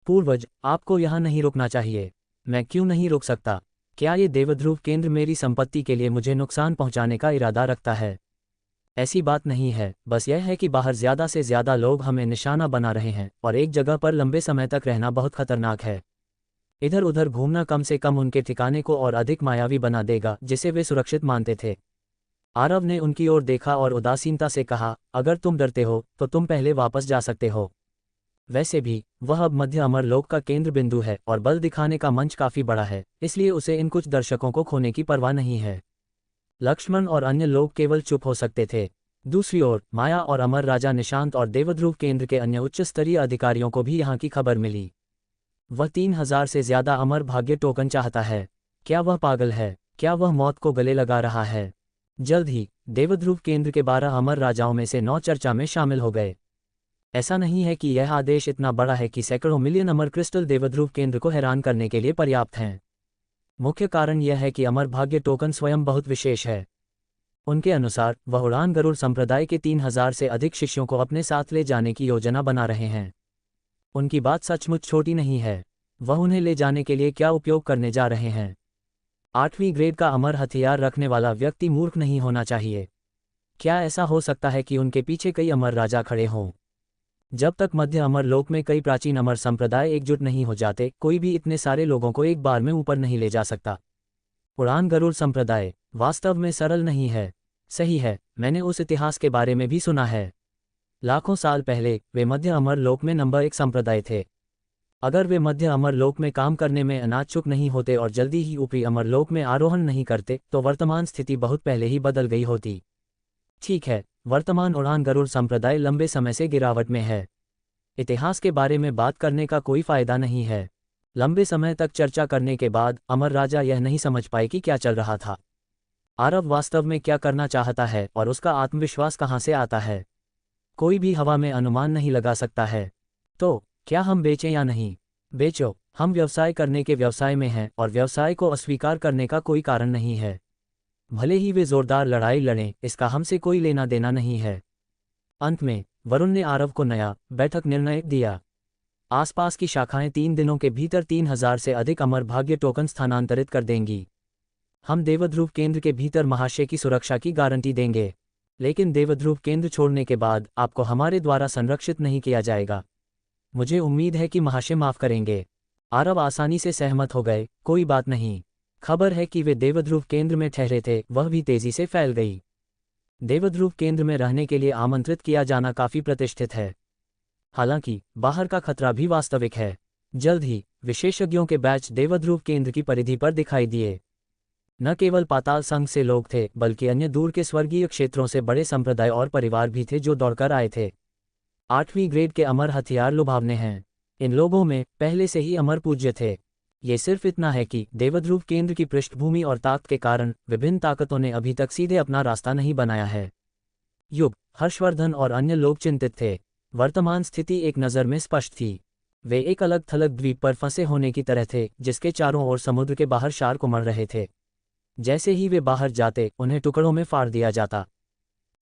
पूर्वज, आपको यहाँ नहीं रुकना चाहिए। मैं क्यों नहीं रुक सकता? क्या ये देवध्रुव केंद्र मेरी संपत्ति के लिए मुझे नुकसान पहुंचाने का इरादा रखता है? ऐसी बात नहीं है, बस यह है कि बाहर ज्यादा से ज्यादा लोग हमें निशाना बना रहे हैं और एक जगह पर लंबे समय तक रहना बहुत खतरनाक है। इधर उधर घूमना कम से कम उनके ठिकाने को और अधिक मायावी बना देगा जिसे वे सुरक्षित मानते थे। आरव ने उनकी ओर देखा और उदासीनता से कहा, अगर तुम डरते हो तो तुम पहले वापस जा सकते हो। वैसे भी वह अब मध्य अमरलोक का केंद्र बिंदु है और बल दिखाने का मंच काफी बड़ा है, इसलिए उसे इन कुछ दर्शकों को खोने की परवाह नहीं है। लक्ष्मण और अन्य लोग केवल चुप हो सकते थे। दूसरी ओर माया और अमर राजा निशांत और देवध्रुव केंद्र के अन्य उच्च स्तरीय अधिकारियों को भी यहाँ की खबर मिली। वह 3000 से ज्यादा अमर भाग्य टोकन चाहता है। क्या वह पागल है? क्या वह मौत को गले लगा रहा है? जल्द ही देवध्रुव केंद्र के 12 अमर राजाओं में से 9 चर्चा में शामिल हो गए। ऐसा नहीं है कि यह आदेश इतना बड़ा है कि सैकड़ों मिलियन अमर क्रिस्टल देवध्रुव केंद्र को हैरान करने के लिए पर्याप्त हैं। मुख्य कारण यह है कि अमर भाग्य टोकन स्वयं बहुत विशेष है। उनके अनुसार वह उड़ान गरुड़ संप्रदाय के 3000 से अधिक शिष्यों को अपने साथ ले जाने की योजना बना रहे हैं। उनकी बात सचमुच छोटी नहीं है। वह उन्हें ले जाने के लिए क्या उपयोग करने जा रहे हैं? 8वीं ग्रेड का अमर हथियार रखने वाला व्यक्ति मूर्ख नहीं होना चाहिए। क्या ऐसा हो सकता है कि उनके पीछे कई अमर राजा खड़े हों? जब तक मध्य अमर लोक में कई प्राचीन अमर संप्रदाय एकजुट नहीं हो जाते, कोई भी इतने सारे लोगों को एक बार में ऊपर नहीं ले जा सकता। उड़ान गरुड़ संप्रदाय वास्तव में सरल नहीं है। सही है, मैंने उस इतिहास के बारे में भी सुना है। लाखों साल पहले वे मध्य अमर लोक में नंबर 1 संप्रदाय थे। अगर वे मध्य अमर लोक में काम करने में अनाचुक नहीं होते और जल्दी ही ऊपरी अमर लोक में आरोहण नहीं करते तो वर्तमान स्थिति बहुत पहले ही बदल गई होती। ठीक है, वर्तमान उड़ान गरुड़ संप्रदाय लंबे समय से गिरावट में है। इतिहास के बारे में बात करने का कोई फायदा नहीं है। लंबे समय तक चर्चा करने के बाद अमर राजा यह नहीं समझ पाए कि क्या चल रहा था। आरव वास्तव में क्या करना चाहता है और उसका आत्मविश्वास कहाँ से आता है? कोई भी हवा में अनुमान नहीं लगा सकता है। तो क्या हम बेचें या नहीं? बेचो। हम व्यवसाय करने के व्यवसाय में हैं और व्यवसाय को अस्वीकार करने का कोई कारण नहीं है। भले ही वे जोरदार लड़ाई लड़ें, इसका हमसे कोई लेना देना नहीं है। अंत में वरुण ने आरव को नया बैठक निर्णय दिया। आसपास की शाखाएं 3 दिनों के भीतर 3000 से अधिक अमर भाग्य टोकन स्थानांतरित कर देंगी। हम देवध्रुव केंद्र के भीतर महाशय की सुरक्षा की गारंटी देंगे, लेकिन देवध्रुव केंद्र छोड़ने के बाद आपको हमारे द्वारा संरक्षित नहीं किया जाएगा। मुझे उम्मीद है कि महाशय माफ करेंगे। आरव आसानी से सहमत हो गए। कोई बात नहीं। खबर है कि वे देवध्रुव केंद्र में ठहरे थे वह भी तेजी से फैल गई। देवध्रुव केंद्र में रहने के लिए आमंत्रित किया जाना काफी प्रतिष्ठित है। हालांकि बाहर का खतरा भी वास्तविक है। जल्द ही विशेषज्ञों के बैच देवध्रुव केंद्र की परिधि पर दिखाई दिए। न केवल पाताल संघ से लोग थे बल्कि अन्य दूर के स्वर्गीय क्षेत्रों से बड़े संप्रदाय और परिवार भी थे जो दौड़कर आए थे। 8वीं ग्रेड के अमर हथियार लुभावने हैं। इन लोगों में पहले से ही अमर पूज्य थे। ये सिर्फ इतना है कि देवध्रुव केंद्र की पृष्ठभूमि और ताकत के कारण विभिन्न ताकतों ने अभी तक सीधे अपना रास्ता नहीं बनाया है। युग, हर्षवर्धन और अन्य लोग चिंतित थे। वर्तमान स्थिति एक नज़र में स्पष्ट थी। वे एक अलग थलग द्वीप पर फंसे होने की तरह थे जिसके चारों ओर समुद्र के बाहर शार्क उमड़ रहे थे। जैसे ही वे बाहर जाते उन्हें टुकड़ों में फाड़ दिया जाता।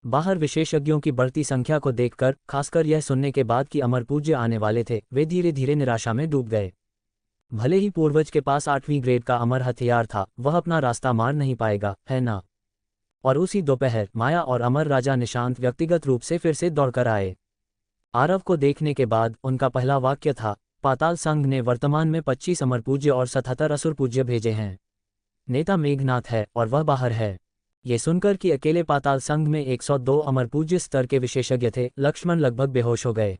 बाहर विशेषज्ञों की बढ़ती संख्या को देखकर, खासकर यह सुनने के बाद कि अमर पूज्य आने वाले थे, वे धीरे धीरे निराशा में डूब गए। भले ही पूर्वज के पास 8वीं ग्रेड का अमर हथियार था, वह अपना रास्ता मार नहीं पाएगा, है ना? और उसी दोपहर माया और अमर राजा निशांत व्यक्तिगत रूप से फिर से दौड़कर आए। आरव को देखने के बाद उनका पहला वाक्य था, पाताल संघ ने वर्तमान में 25 अमर पूज्य और 77 असुर पूज्य भेजे हैं। नेता मेघनाथ है और वह बाहर है। ये सुनकर कि अकेले पाताल संघ में 102 अमर पूज्य स्तर के विशेषज्ञ थे, लक्ष्मण लगभग बेहोश हो गए।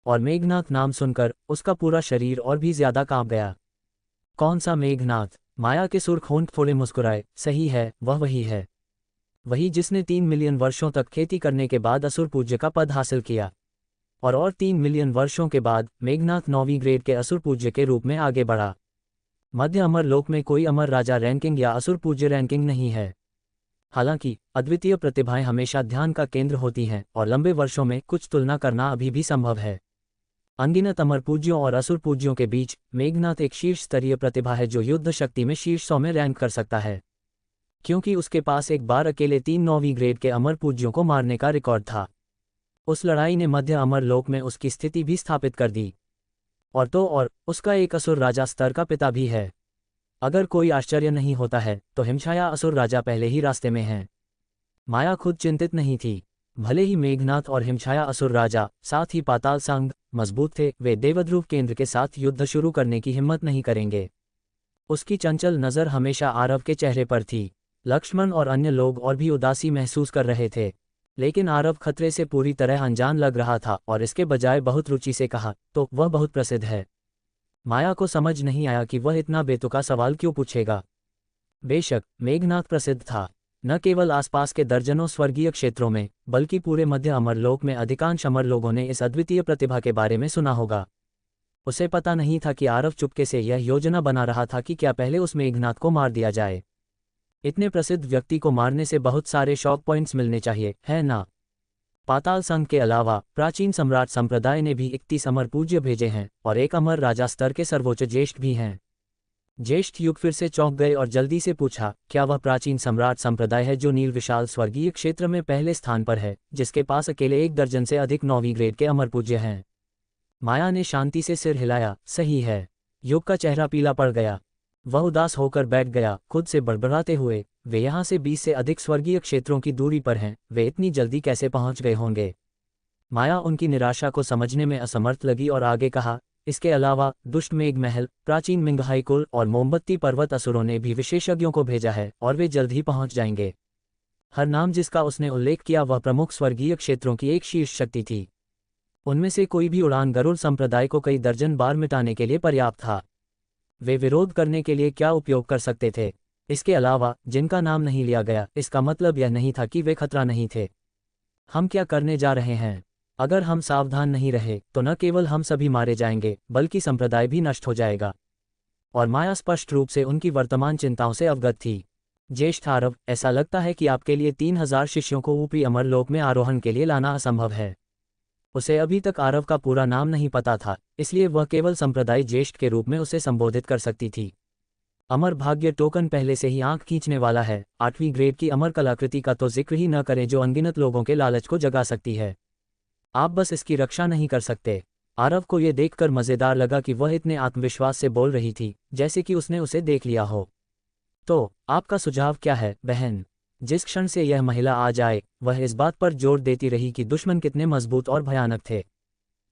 और मेघनाथ नाम सुनकर उसका पूरा शरीर और भी ज्यादा कांप गया। कौन सा मेघनाथ? माया के सुर्ख होंठ थोड़े मुस्कुराए। सही है, वह वही है। वही जिसने 3 मिलियन वर्षों तक खेती करने के बाद असुर पूज्य का पद हासिल किया। और 3 मिलियन वर्षों के बाद मेघनाथ 9वीं ग्रेड के असुर पूज्य के रूप में आगे बढ़ा। मध्य अमर लोक में कोई अमर राजा रैंकिंग या असुर पूज्य रैंकिंग नहीं है। हालांकि अद्वितीय प्रतिभाएं हमेशा ध्यान का केंद्र होती हैं और लंबे वर्षों में कुछ तुलना करना अभी भी संभव है। अनगिनत अमर पूज्यों और असुर पूज्यों के बीच मेघनाथ एक शीर्ष स्तरीय प्रतिभा है जो युद्ध शक्ति में शीर्ष 100 में रैंक कर सकता है, क्योंकि उसके पास एक बार अकेले 3 9वीं ग्रेड के अमर पूज्यों को मारने का रिकॉर्ड था। उस लड़ाई ने मध्य अमर लोक में उसकी स्थिति भी स्थापित कर दी। और उसका एक असुर राजा स्तर का पिता भी है। अगर कोई आश्चर्य नहीं होता है तो हिमछाया असुर राजा पहले ही रास्ते में हैं। माया खुद चिंतित नहीं थी। भले ही मेघनाथ और हिमछाया असुर राजा, साथ ही पाताल संघ मजबूत थे, वे देवध्रुव केंद्र के साथ युद्ध शुरू करने की हिम्मत नहीं करेंगे। उसकी चंचल नज़र हमेशा आरव के चेहरे पर थी। लक्ष्मण और अन्य लोग और भी उदासी महसूस कर रहे थे, लेकिन आरव खतरे से पूरी तरह अनजान लग रहा था और इसके बजाय बहुत रुचि से कहा, तो वह बहुत प्रसिद्ध है। माया को समझ नहीं आया कि वह इतना बेतुका सवाल क्यों पूछेगा। बेशक मेघनाथ प्रसिद्ध था, न केवल आसपास के दर्जनों स्वर्गीय क्षेत्रों में, बल्कि पूरे मध्य अमरलोक में अधिकांश अमर लोगों ने इस अद्वितीय प्रतिभा के बारे में सुना होगा। उसे पता नहीं था कि आरव चुपके से यह योजना बना रहा था कि क्या पहले उस मेघनाथ को मार दिया जाए। इतने प्रसिद्ध व्यक्ति को मारने से बहुत सारे शॉक पॉइंट्स मिलने चाहिए, है ना? पाताल संघ के अलावा प्राचीन सम्राट संप्रदाय ने भी 31 अमर पूज्य भेजे हैं और एक अमर राजा स्तर के सर्वोच्च ज्येष्ठ भी हैं। ज्येष्ठ युग फिर से चौंक गए और जल्दी से पूछा, क्या वह प्राचीन सम्राट संप्रदाय है जो नील विशाल स्वर्गीय क्षेत्र में पहले स्थान पर है, जिसके पास अकेले 1 दर्जन से अधिक 9वीं ग्रेड के अमर पूज्य हैं? माया ने शांति से सिर हिलाया, सही है। युग का चेहरा पीला पड़ गया। वह उदास होकर बैठ गया, खुद से बड़बड़ाते हुए, वे यहाँ से 20 से अधिक स्वर्गीय क्षेत्रों की दूरी पर हैं, वे इतनी जल्दी कैसे पहुँच गए होंगे? माया उनकी निराशा को समझने में असमर्थ लगी और आगे कहा, इसके अलावा दुष्ट मेघ महल, प्राचीन मिंगहाई कुल और मोमबत्ती पर्वत असुरों ने भी विशेषज्ञों को भेजा है और वे जल्द ही पहुँच जाएंगे। हर नाम जिसका उसने उल्लेख किया वह प्रमुख स्वर्गीय क्षेत्रों की एक शीर्ष शक्ति थी। उनमें से कोई भी उड़ान गरुड़ संप्रदाय को कई दर्जन बार मिटाने के लिए पर्याप्त था। वे विरोध करने के लिए क्या उपयोग कर सकते थे? इसके अलावा जिनका नाम नहीं लिया गया, इसका मतलब यह नहीं था कि वे खतरा नहीं थे। हम क्या करने जा रहे हैं? अगर हम सावधान नहीं रहे तो न केवल हम सभी मारे जाएंगे, बल्कि संप्रदाय भी नष्ट हो जाएगा। और माया स्पष्ट रूप से उनकी वर्तमान चिंताओं से अवगत थी। ज्येष्ठ आरव, ऐसा लगता है कि आपके लिए 3000 शिष्यों को ऊपरी अमरलोक में आरोहण के लिए लाना असंभव है। उसे अभी तक आरव का पूरा नाम नहीं पता था, इसलिए वह केवल संप्रदाय ज्येष्ठ के रूप में उसे संबोधित कर सकती थी। अमर भाग्य टोकन पहले से ही आंख खींचने वाला है। 8वीं ग्रेड की अमर कलाकृति का तो जिक्र ही न करें, जो अनगिनत लोगों के लालच को जगा सकती है। आप बस इसकी रक्षा नहीं कर सकते। आरव को यह देखकर मज़ेदार लगा कि वह इतने आत्मविश्वास से बोल रही थी, जैसे कि उसने उसे देख लिया हो। तो आपका सुझाव क्या है, बहन? जिस क्षण से यह महिला आ जाए, वह इस बात पर जोर देती रही कि दुश्मन कितने मजबूत और भयानक थे।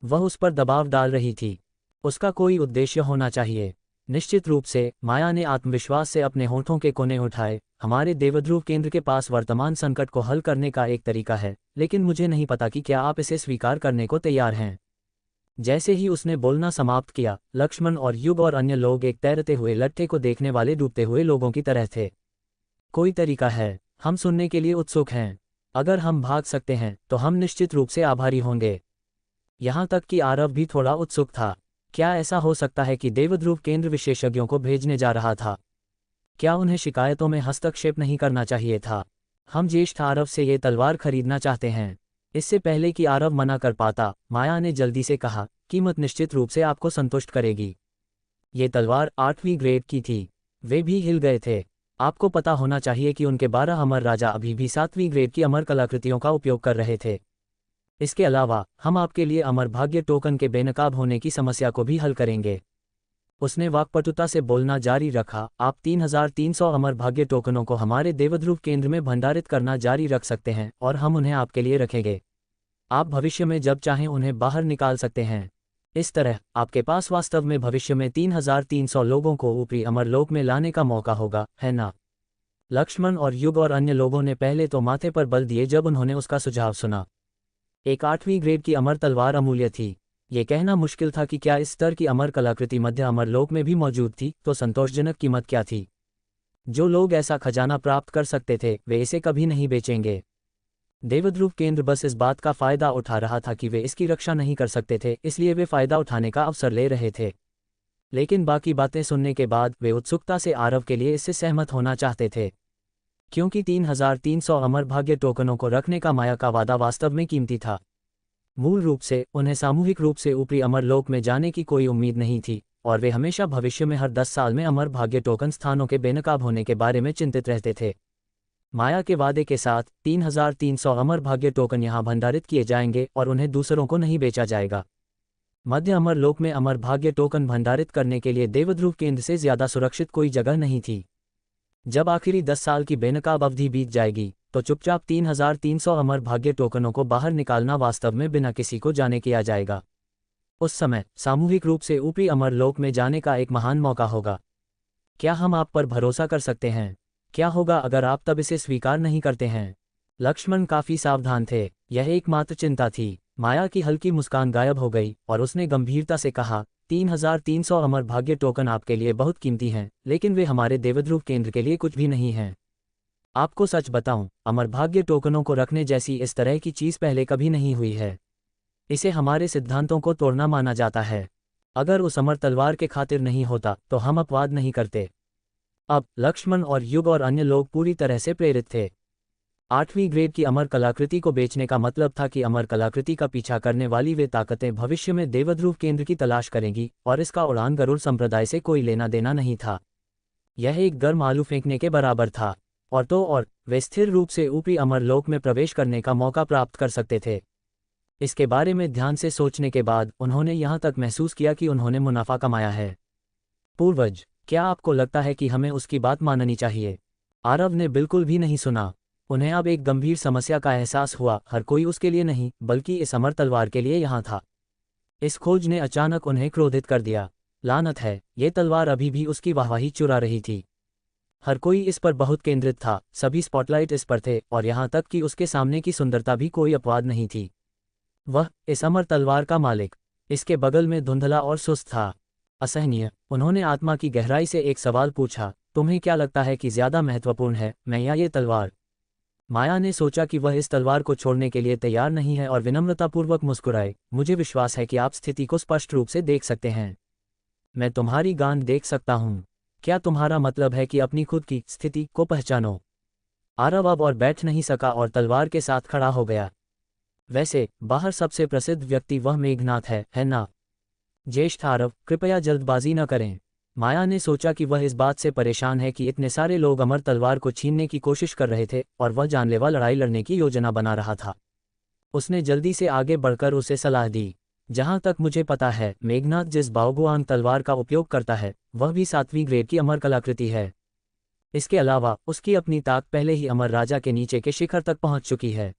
वह उस पर दबाव डाल रही थी। उसका कोई उद्देश्य होना चाहिए। निश्चित रूप से, माया ने आत्मविश्वास से अपने होठों के कोने उठाए। हमारे देवध्रुव केंद्र के पास वर्तमान संकट को हल करने का एक तरीका है, लेकिन मुझे नहीं पता कि क्या आप इसे स्वीकार करने को तैयार हैं। जैसे ही उसने बोलना समाप्त किया, लक्ष्मण और युग और अन्य लोग एक तैरते हुए लट्ठे को देखने वाले डूबते हुए लोगों की तरह थे। कोई तरीका है? हम सुनने के लिए उत्सुक हैं। अगर हम भाग सकते हैं तो हम निश्चित रूप से आभारी होंगे। यहाँ तक कि आरव भी थोड़ा उत्सुक था। क्या ऐसा हो सकता है कि देवध्रुव केंद्र विशेषज्ञों को भेजने जा रहा था? क्या उन्हें शिकायतों में हस्तक्षेप नहीं करना चाहिए था? हम ज्येष्ठ आरव से ये तलवार खरीदना चाहते हैं। इससे पहले कि आरव मना कर पाता, माया ने जल्दी से कहा, कीमत निश्चित रूप से आपको संतुष्ट करेगी। ये तलवार 8वीं ग्रेड की थी। वे भी हिल गए थे। आपको पता होना चाहिए कि उनके 12 अमर राजा अभी भी 7वीं ग्रेड की अमर कलाकृतियों का उपयोग कर रहे थे। इसके अलावा हम आपके लिए अमर भाग्य टोकन के बेनकाब होने की समस्या को भी हल करेंगे। उसने वाक्पटुता से बोलना जारी रखा, आप 3300 अमर भाग्य टोकनों को हमारे देवध्रुव केंद्र में भंडारित करना जारी रख सकते हैं और हम उन्हें आपके लिए रखेंगे। आप भविष्य में जब चाहें उन्हें बाहर निकाल सकते हैं। इस तरह आपके पास वास्तव में भविष्य में 3300 लोगों को ऊपरी अमरलोक में लाने का मौका होगा, है ना? लक्ष्मण और युग और अन्य लोगों ने पहले तो माथे पर बल दिए जब उन्होंने उसका सुझाव सुना। एक 8वीं ग्रेड की अमर तलवार अमूल्य थी। ये कहना मुश्किल था कि क्या इस स्तर की अमर कलाकृति मध्य अमरलोक में भी मौजूद थी, तो संतोषजनक कीमत क्या थी? जो लोग ऐसा खजाना प्राप्त कर सकते थे, वे इसे कभी नहीं बेचेंगे। देवध्रुव केंद्र बस इस बात का फायदा उठा रहा था कि वे इसकी रक्षा नहीं कर सकते थे, इसलिए वे फायदा उठाने का अवसर ले रहे थे। लेकिन बाकी बातें सुनने के बाद वे उत्सुकता से आरव के लिए इससे सहमत होना चाहते थे, क्योंकि 3300 अमर भाग्य टोकनों को रखने का माया का वादा वास्तव में कीमती था। मूल रूप से उन्हें सामूहिक रूप से ऊपरी अमरलोक में जाने की कोई उम्मीद नहीं थी, और वे हमेशा भविष्य में हर 10 साल में अमर भाग्य टोकन स्थानों के बेनकाब होने के बारे में चिंतित रहते थे। माया के वादे के साथ 3300 अमर भाग्य टोकन यहाँ भंडारित किए जाएंगे और उन्हें दूसरों को नहीं बेचा जाएगा। मध्य अमर लोक में अमर भाग्य टोकन भंडारित करने के लिए देवध्रुव केंद्र से ज्यादा सुरक्षित कोई जगह नहीं थी। जब आखिरी 10 साल की बेनकाब अवधि बीत जाएगी तो चुपचाप 3300 अमर भाग्य टोकनों को बाहर निकालना वास्तव में बिना किसी को जाने किया जाएगा। उस समय सामूहिक रूप से ऊपरी अमर लोक में जाने का एक महान मौका होगा। क्या हम आप पर भरोसा कर सकते हैं? क्या होगा अगर आप तब इसे स्वीकार नहीं करते हैं? लक्ष्मण काफी सावधान थे। यह एकमात्र चिंता थी। माया की हल्की मुस्कान गायब हो गई और उसने गंभीरता से कहा, 3300 अमर भाग्य टोकन आपके लिए बहुत कीमती हैं, लेकिन वे हमारे देवध्रुव केंद्र के लिए कुछ भी नहीं हैं। आपको सच बताऊं, अमर भाग्य टोकनों को रखने जैसी इस तरह की चीज पहले कभी नहीं हुई है। इसे हमारे सिद्धांतों को तोड़ना माना जाता है। अगर उस अमर तलवार के खातिर नहीं होता तो हम अपवाद नहीं करते। अब लक्ष्मण और युग और अन्य लोग पूरी तरह से प्रेरित थे। 8वीं ग्रेड की अमर कलाकृति को बेचने का मतलब था कि अमर कलाकृति का पीछा करने वाली वे ताकतें भविष्य में देवध्रुव केंद्र की तलाश करेंगी और इसका उड़ान गरुड़ संप्रदाय से कोई लेना देना नहीं था। यह एक गर्म आलू फेंकने के बराबर था। और वे स्थिर रूप से ऊपरी अमर लोक में प्रवेश करने का मौका प्राप्त कर सकते थे। इसके बारे में ध्यान से सोचने के बाद उन्होंने यहाँ तक महसूस किया कि उन्होंने मुनाफा कमाया है। पूर्वज, क्या आपको लगता है कि हमें उसकी बात माननी चाहिए? आरव ने बिल्कुल भी नहीं सुना। उन्हें अब एक गंभीर समस्या का एहसास हुआ। हर कोई उसके लिए नहीं बल्कि इस अमर तलवार के लिए यहाँ था। इस खोज ने अचानक उन्हें क्रोधित कर दिया। लानत है, ये तलवार अभी भी उसकी वाहवाही चुरा रही थी। हर कोई इस पर बहुत केंद्रित था, सभी स्पॉटलाइट इस पर थे और यहाँ तक कि उसके सामने की सुंदरता भी कोई अपवाद नहीं थी। वह इस अमर तलवार का मालिक इसके बगल में धुंधला और सुस्त था। असहनीय। उन्होंने आत्मा की गहराई से एक सवाल पूछा, तुम्हें क्या लगता है कि ज्यादा महत्वपूर्ण है, मैं या ये तलवार? माया ने सोचा कि वह इस तलवार को छोड़ने के लिए तैयार नहीं है और विनम्रतापूर्वक मुस्कुराए, मुझे विश्वास है कि आप स्थिति को स्पष्ट रूप से देख सकते हैं। मैं तुम्हारी गांड देख सकता हूं। क्या तुम्हारा मतलब है कि अपनी खुद की स्थिति को पहचानो? आरव अब और बैठ नहीं सका और तलवार के साथ खड़ा हो गया। वैसे बाहर सबसे प्रसिद्ध व्यक्ति वह मेघनाथ है ना? ज्येष्ठ आरव, कृपया जल्दबाजी न करें। माया ने सोचा कि वह इस बात से परेशान है कि इतने सारे लोग अमर तलवार को छीनने की कोशिश कर रहे थे और वह जानलेवा लड़ाई लड़ने की योजना बना रहा था। उसने जल्दी से आगे बढ़कर उसे सलाह दी, जहां तक मुझे पता है मेघनाथ जिस बाओगुआंग तलवार का उपयोग करता है वह भी 7वीं ग्रेड की अमर कलाकृति है। इसके अलावा उसकी अपनी ताक पहले ही अमर राजा के नीचे के शिखर तक पहुंच चुकी है।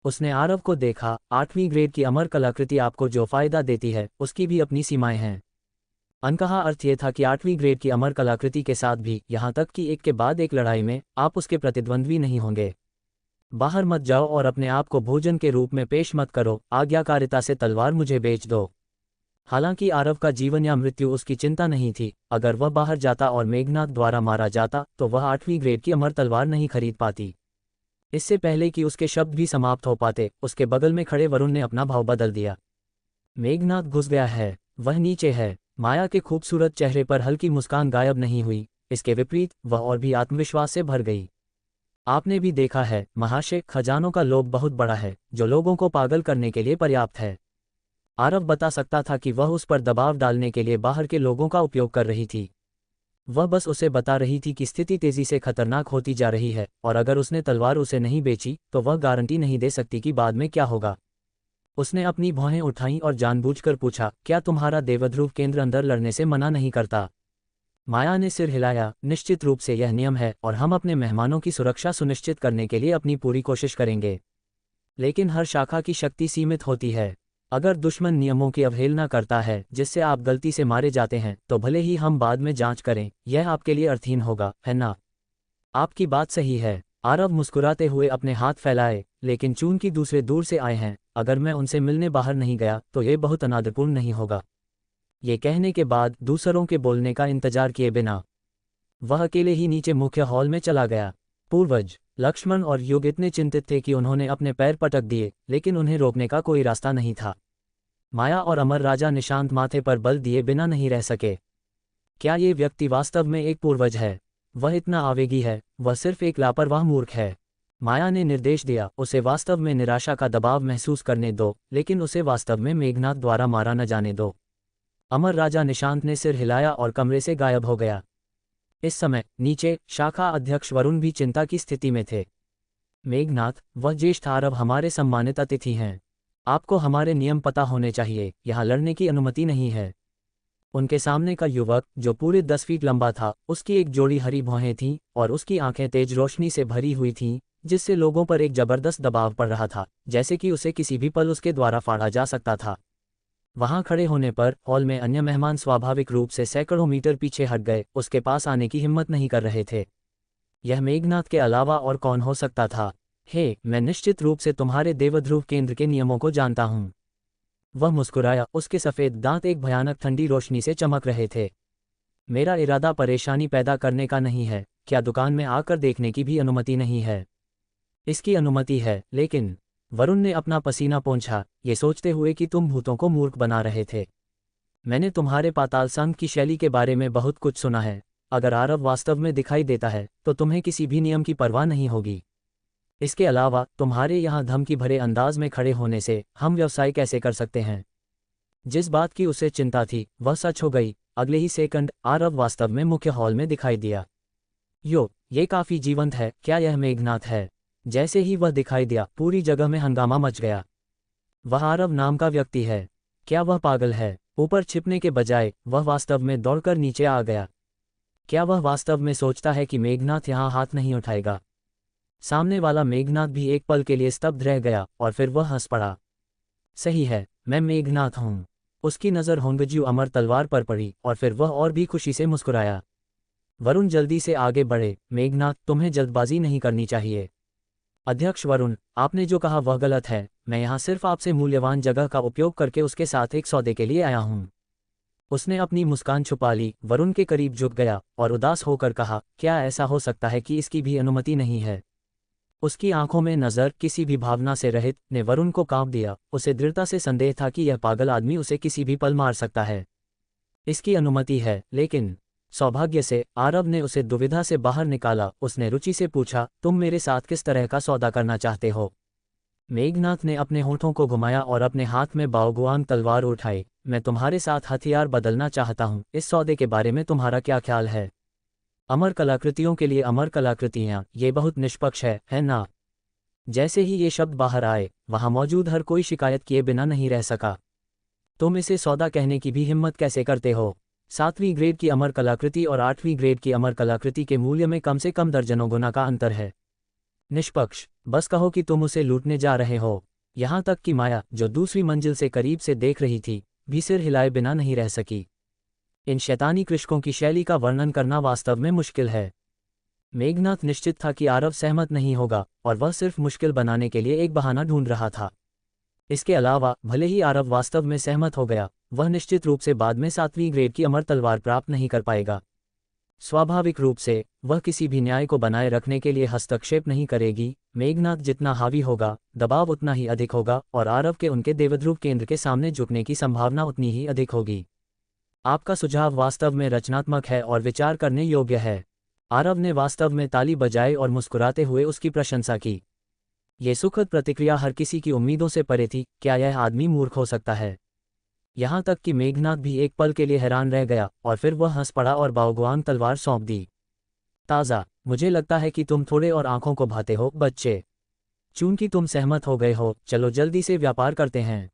उसने आरव को देखा। 8वीं ग्रेड की अमर कलाकृति आपको जो फायदा देती है उसकी भी अपनी सीमाएं हैं। अनकहा अर्थ ये था कि 8वीं ग्रेड की अमर कलाकृति के साथ भी, यहाँ तक कि एक के बाद एक लड़ाई में आप उसके प्रतिद्वंद्वी नहीं होंगे। बाहर मत जाओ और अपने आप को भोजन के रूप में पेश मत करो। आज्ञाकारिता से तलवार मुझे बेच दो। हालांकि आरव का जीवन या मृत्यु उसकी चिंता नहीं थी। अगर वह बाहर जाता और मेघनाथ द्वारा मारा जाता तो वह 8वीं ग्रेड की अमर तलवार नहीं खरीद पाती। इससे पहले कि उसके शब्द भी समाप्त हो पाते, उसके बगल में खड़े वरुण ने अपना भाव बदल दिया। मेघनाथ घुस गया है, वह नीचे है। माया के खूबसूरत चेहरे पर हल्की मुस्कान गायब नहीं हुई, इसके विपरीत वह और भी आत्मविश्वास से भर गई। आपने भी देखा है महाशय, खजानों का लोभ बहुत बड़ा है जो लोगों को पागल करने के लिए पर्याप्त है। आरव बता सकता था कि वह उस पर दबाव डालने के लिए बाहर के लोगों का उपयोग कर रही थी। वह बस उसे बता रही थी कि स्थिति तेजी से खतरनाक होती जा रही है और अगर उसने तलवार उसे नहीं बेची तो वह गारंटी नहीं दे सकती कि बाद में क्या होगा। उसने अपनी भौहें उठाईं और जानबूझकर पूछा, क्या तुम्हारा देवध्रुव केंद्र अंदर लड़ने से मना नहीं करता? माया ने सिर हिलाया, निश्चित रूप से यह नियम है और हम अपने मेहमानों की सुरक्षा सुनिश्चित करने के लिए अपनी पूरी कोशिश करेंगे। लेकिन हर शाखा की शक्ति सीमित होती है। अगर दुश्मन नियमों की अवहेलना करता है जिससे आप गलती से मारे जाते हैं तो भले ही हम बाद में जांच करें, यह आपके लिए अर्थहीन होगा, है ना? आपकी बात सही है। आरव मुस्कुराते हुए अपने हाथ फैलाए, लेकिन चून की दूसरे दूर से आए हैं, अगर मैं उनसे मिलने बाहर नहीं गया तो ये बहुत अनादरपूर्ण नहीं होगा। ये कहने के बाद दूसरों के बोलने का इंतजार किए बिना वह अकेले ही नीचे मुख्य हॉल में चला गया। पूर्वज, लक्ष्मण और युग इतने चिंतित थे कि उन्होंने अपने पैर पटक दिए, लेकिन उन्हें रोकने का कोई रास्ता नहीं था। माया और अमर राजा निशांत माथे पर बल दिए बिना नहीं रह सके। क्या ये व्यक्ति वास्तव में एक पूर्वज है? वह इतना आवेगी है, वह सिर्फ एक लापरवाह मूर्ख है। माया ने निर्देश दिया, उसे वास्तव में निराशा का दबाव महसूस करने दो, लेकिन उसे वास्तव में मेघनाथ द्वारा मारा न जाने दो। अमर राजा निशांत ने सिर हिलाया और कमरे से गायब हो गया। इस समय नीचे शाखा अध्यक्ष वरुण भी चिंता की स्थिति में थे। मेघनाथ, वह ज्येष्ठ आरव हमारे सम्मानित अतिथि हैं। आपको हमारे नियम पता होने चाहिए, यहाँ लड़ने की अनुमति नहीं है। उनके सामने का युवक, जो पूरे 10 फीट लंबा था, उसकी एक जोड़ी हरी भौहें थीं और उसकी आंखें तेज रोशनी से भरी हुई थीं, जिससे लोगों पर एक जबरदस्त दबाव पड़ रहा था, जैसे कि उसे किसी भी पल उसके द्वारा फाड़ा जा सकता था। वहां खड़े होने पर हॉल में अन्य मेहमान स्वाभाविक रूप से सैकड़ों मीटर पीछे हट गए, उसके पास आने की हिम्मत नहीं कर रहे थे। यह मेघनाथ के अलावा और कौन हो सकता था? हे, मैं निश्चित रूप से तुम्हारे देवध्रुव केंद्र के नियमों को जानता हूं। वह मुस्कुराया, उसके सफ़ेद दांत एक भयानक ठंडी रोशनी से चमक रहे थे। मेरा इरादा परेशानी पैदा करने का नहीं है। क्या दुकान में आकर देखने की भी अनुमति नहीं है? इसकी अनुमति है, लेकिन वरुण ने अपना पसीना पोंछा, ये सोचते हुए कि तुम भूतों को मूर्ख बना रहे थे। मैंने तुम्हारे पाताल संघ की शैली के बारे में बहुत कुछ सुना है। अगर आरव वास्तव में दिखाई देता है तो तुम्हें किसी भी नियम की परवाह नहीं होगी। इसके अलावा तुम्हारे यहाँ धमकी भरे अंदाज में खड़े होने से हम व्यवसाय कैसे कर सकते हैं? जिस बात की उसे चिंता थी वह सच हो गई। अगले ही सेकंड आरव वास्तव में मुख्य हॉल में दिखाई दिया। ये काफी जीवंत है। क्या यह मेघनाथ है? जैसे ही वह दिखाई दिया, पूरी जगह में हंगामा मच गया। वह आरव नाम का व्यक्ति है। क्या वह पागल है? ऊपर छिपने के बजाय वह वास्तव में दौड़कर नीचे आ गया। क्या वह वास्तव में सोचता है कि मेघनाथ यहाँ हाथ नहीं उठाएगा? सामने वाला मेघनाथ भी एक पल के लिए स्तब्ध रह गया और फिर वह हंस पड़ा। सही है, मैं मेघनाथ हूँ। उसकी नज़र होंगज्यू अमर तलवार पर पड़ी और फिर वह और भी खुशी से मुस्कुराया। वरुण जल्दी से आगे बढ़े। मेघनाथ, तुम्हें जल्दबाजी नहीं करनी चाहिए। अध्यक्ष वरुण, आपने जो कहा वह गलत है। मैं यहाँ सिर्फ आपसे मूल्यवान जगह का उपयोग करके उसके साथ एक सौदे के लिए आया हूँ। उसने अपनी मुस्कान छुपा ली, वरुण के करीब झुक गया और उदास होकर कहा, क्या ऐसा हो सकता है कि इसकी भी अनुमति नहीं है? उसकी आंखों में नज़र किसी भी भावना से रहित ने वरुण को कांप दिया। उसे दृढ़ता से संदेह था कि यह पागल आदमी उसे किसी भी पल मार सकता है। इसकी अनुमति है, लेकिन सौभाग्य से आरव ने उसे दुविधा से बाहर निकाला। उसने रुचि से पूछा, तुम मेरे साथ किस तरह का सौदा करना चाहते हो? मेघनाथ ने अपने होठों को घुमाया और अपने हाथ में बाओगुआंग तलवार उठाई। मैं तुम्हारे साथ हथियार बदलना चाहता हूँ। इस सौदे के बारे में तुम्हारा क्या ख्याल है? अमर कलाकृतियों के लिए अमर कलाकृतियाँ, ये बहुत निष्पक्ष है ना? जैसे ही ये शब्द बाहर आए, वहां मौजूद हर कोई शिकायत किए बिना नहीं रह सका। तुम इसे सौदा कहने की भी हिम्मत कैसे करते हो? 7वीं ग्रेड की अमर कलाकृति और 8वीं ग्रेड की अमर कलाकृति के मूल्य में कम से कम दर्जनों गुना का अंतर है। निष्पक्ष, बस कहो कि तुम उसे लूटने जा रहे हो। यहाँ तक कि माया, जो दूसरी मंजिल से करीब से देख रही थी, भी सिर हिलाए बिना नहीं रह सकी। इन शैतानी कृषकों की शैली का वर्णन करना वास्तव में मुश्किल है। मेघनाथ निश्चित था कि आरव सहमत नहीं होगा और वह सिर्फ मुश्किल बनाने के लिए एक बहाना ढूंढ रहा था। इसके अलावा भले ही आरव वास्तव में सहमत हो गया, वह निश्चित रूप से बाद में 7वीं ग्रेड की अमर तलवार प्राप्त नहीं कर पाएगा। स्वाभाविक रूप से वह किसी भी न्याय को बनाए रखने के लिए हस्तक्षेप नहीं करेगी। मेघनाथ जितना हावी होगा, दबाव उतना ही अधिक होगा और आरव के उनके देवध्रुव केंद्र के सामने झुकने की संभावना उतनी ही अधिक होगी। आपका सुझाव वास्तव में रचनात्मक है और विचार करने योग्य है। आरव ने वास्तव में ताली बजाई और मुस्कुराते हुए उसकी प्रशंसा की। ये सुखद प्रतिक्रिया हर किसी की उम्मीदों से परे थी। क्या यह आदमी मूर्ख हो सकता है? यहाँ तक कि मेघनाथ भी एक पल के लिए हैरान रह गया और फिर वह हंस पड़ा और बाओगुआंग तलवार सौंप दी। ताज़ा, मुझे लगता है कि तुम थोड़े और आंखों को भाते हो बच्चे। चूंकि तुम सहमत हो गए हो, चलो जल्दी से व्यापार करते हैं।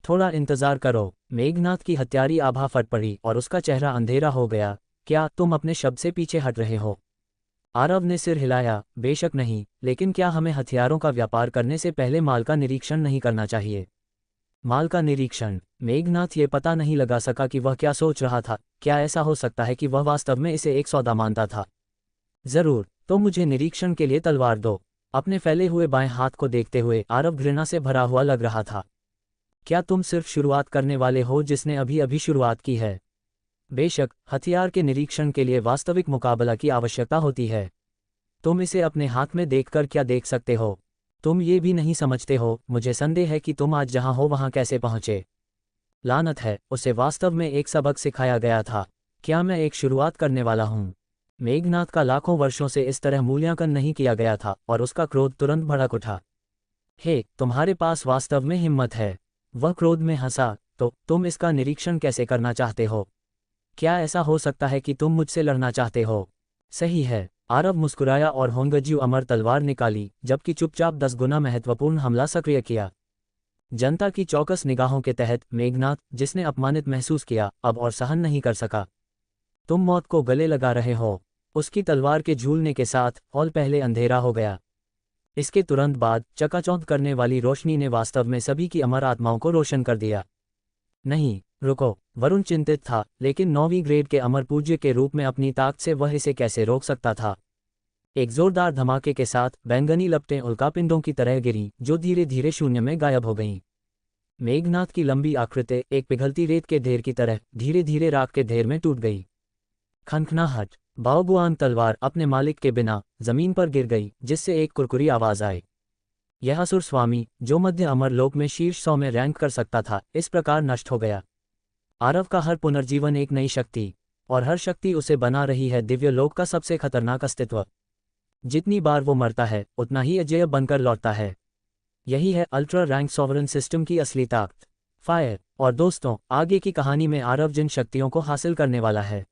थोड़ा इंतजार करो। मेघनाथ की हत्यारी आभा फट पड़ी और उसका चेहरा अंधेरा हो गया। क्या तुम अपने शब्द से पीछे हट रहे हो? आरव ने सिर हिलाया। बेशक नहीं, लेकिन क्या हमें हथियारों का व्यापार करने से पहले माल का निरीक्षण नहीं करना चाहिए? माल का निरीक्षण? मेघनाथ ये पता नहीं लगा सका कि वह क्या सोच रहा था। क्या ऐसा हो सकता है कि वह वास्तव में इसे एक सौदा मानता था? जरूर, तो मुझे निरीक्षण के लिए तलवार दो। अपने फैले हुए बाएं हाथ को देखते हुए आरव घृणा से भरा हुआ लग रहा था। क्या तुम सिर्फ शुरुआत करने वाले हो जिसने अभी अभी शुरुआत की है? बेशक, हथियार के निरीक्षण के लिए वास्तविक मुकाबला की आवश्यकता होती है। तुम इसे अपने हाथ में देखकर क्या देख सकते हो? तुम ये भी नहीं समझते हो। मुझे संदेह है कि तुम आज जहां हो वहां कैसे पहुंचे। लानत है, उसे वास्तव में एक सबक सिखाया गया था। क्या मैं एक शुरुआत करने वाला हूं? मेघनाथ का लाखों वर्षों से इस तरह मूल्यांकन नहीं किया गया था और उसका क्रोध तुरंत भड़क उठा। हे, तुम्हारे पास वास्तव में हिम्मत है। वह क्रोध में हंसा। तो तुम इसका निरीक्षण कैसे करना चाहते हो? क्या ऐसा हो सकता है कि तुम मुझसे लड़ना चाहते हो? सही है। आरव मुस्कुराया और होंगज्यू अमर तलवार निकाली, जबकि चुपचाप 10 गुना महत्वपूर्ण हमला सक्रिय किया। जनता की चौकस निगाहों के तहत मेघनाथ, जिसने अपमानित महसूस किया, अब और सहन नहीं कर सका। तुम मौत को गले लगा रहे हो। उसकी तलवार के झूलने के साथ हॉल पहले अंधेरा हो गया। इसके तुरंत बाद चकाचौंध करने वाली रोशनी ने वास्तव में सभी की अमर आत्माओं को रोशन कर दिया। नहीं, रुको। वरुण चिंतित था, लेकिन 9वीं ग्रेड के अमर पूज्य के रूप में अपनी ताकत से वह इसे कैसे रोक सकता था। एक जोरदार धमाके के साथ बैंगनी लपटें उल्कापिंडों की तरह गिरीं, जो धीरे धीरे शून्य में गायब हो गईं। मेघनाथ की लंबी आकृति एक पिघलती रेत के ढेर की तरह धीरे धीरे राख के ढेर में टूट गई। खनखनाहट। बाओगुआन तलवार अपने मालिक के बिना जमीन पर गिर गई, जिससे एक कुरकुरी आवाज आई। यह असुर स्वामी, जो मध्य अमर लोक में शीर्ष 100 में रैंक कर सकता था, इस प्रकार नष्ट हो गया। आरव का हर पुनर्जीवन एक नई शक्ति, और हर शक्ति उसे बना रही है दिव्य लोक का सबसे खतरनाक अस्तित्व। जितनी बार वो मरता है, उतना ही अजेय बनकर लौटता है। यही है अल्ट्रा रैंक सॉवरन सिस्टम की असली ताकत। फायर। और दोस्तों, आगे की कहानी में आरव जिन शक्तियों को हासिल करने वाला है,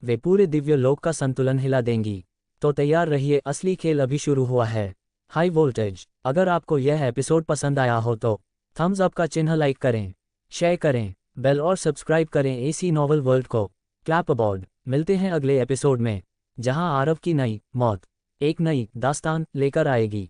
वे पूरे दिव्य लोक का संतुलन हिला देंगी। तो तैयार रहिए, असली खेल अभी शुरू हुआ है। High voltage. अगर आपको यह एपिसोड पसंद आया हो तो थम्स अप का चिन्ह लाइक करें, शेयर करें, बेल और सब्सक्राइब करें एसी नॉवल वर्ल्ड को। क्लैप अबॉर्ड। मिलते हैं अगले एपिसोड में, जहां आरव की नई मौत एक नई दास्तान लेकर आएगी।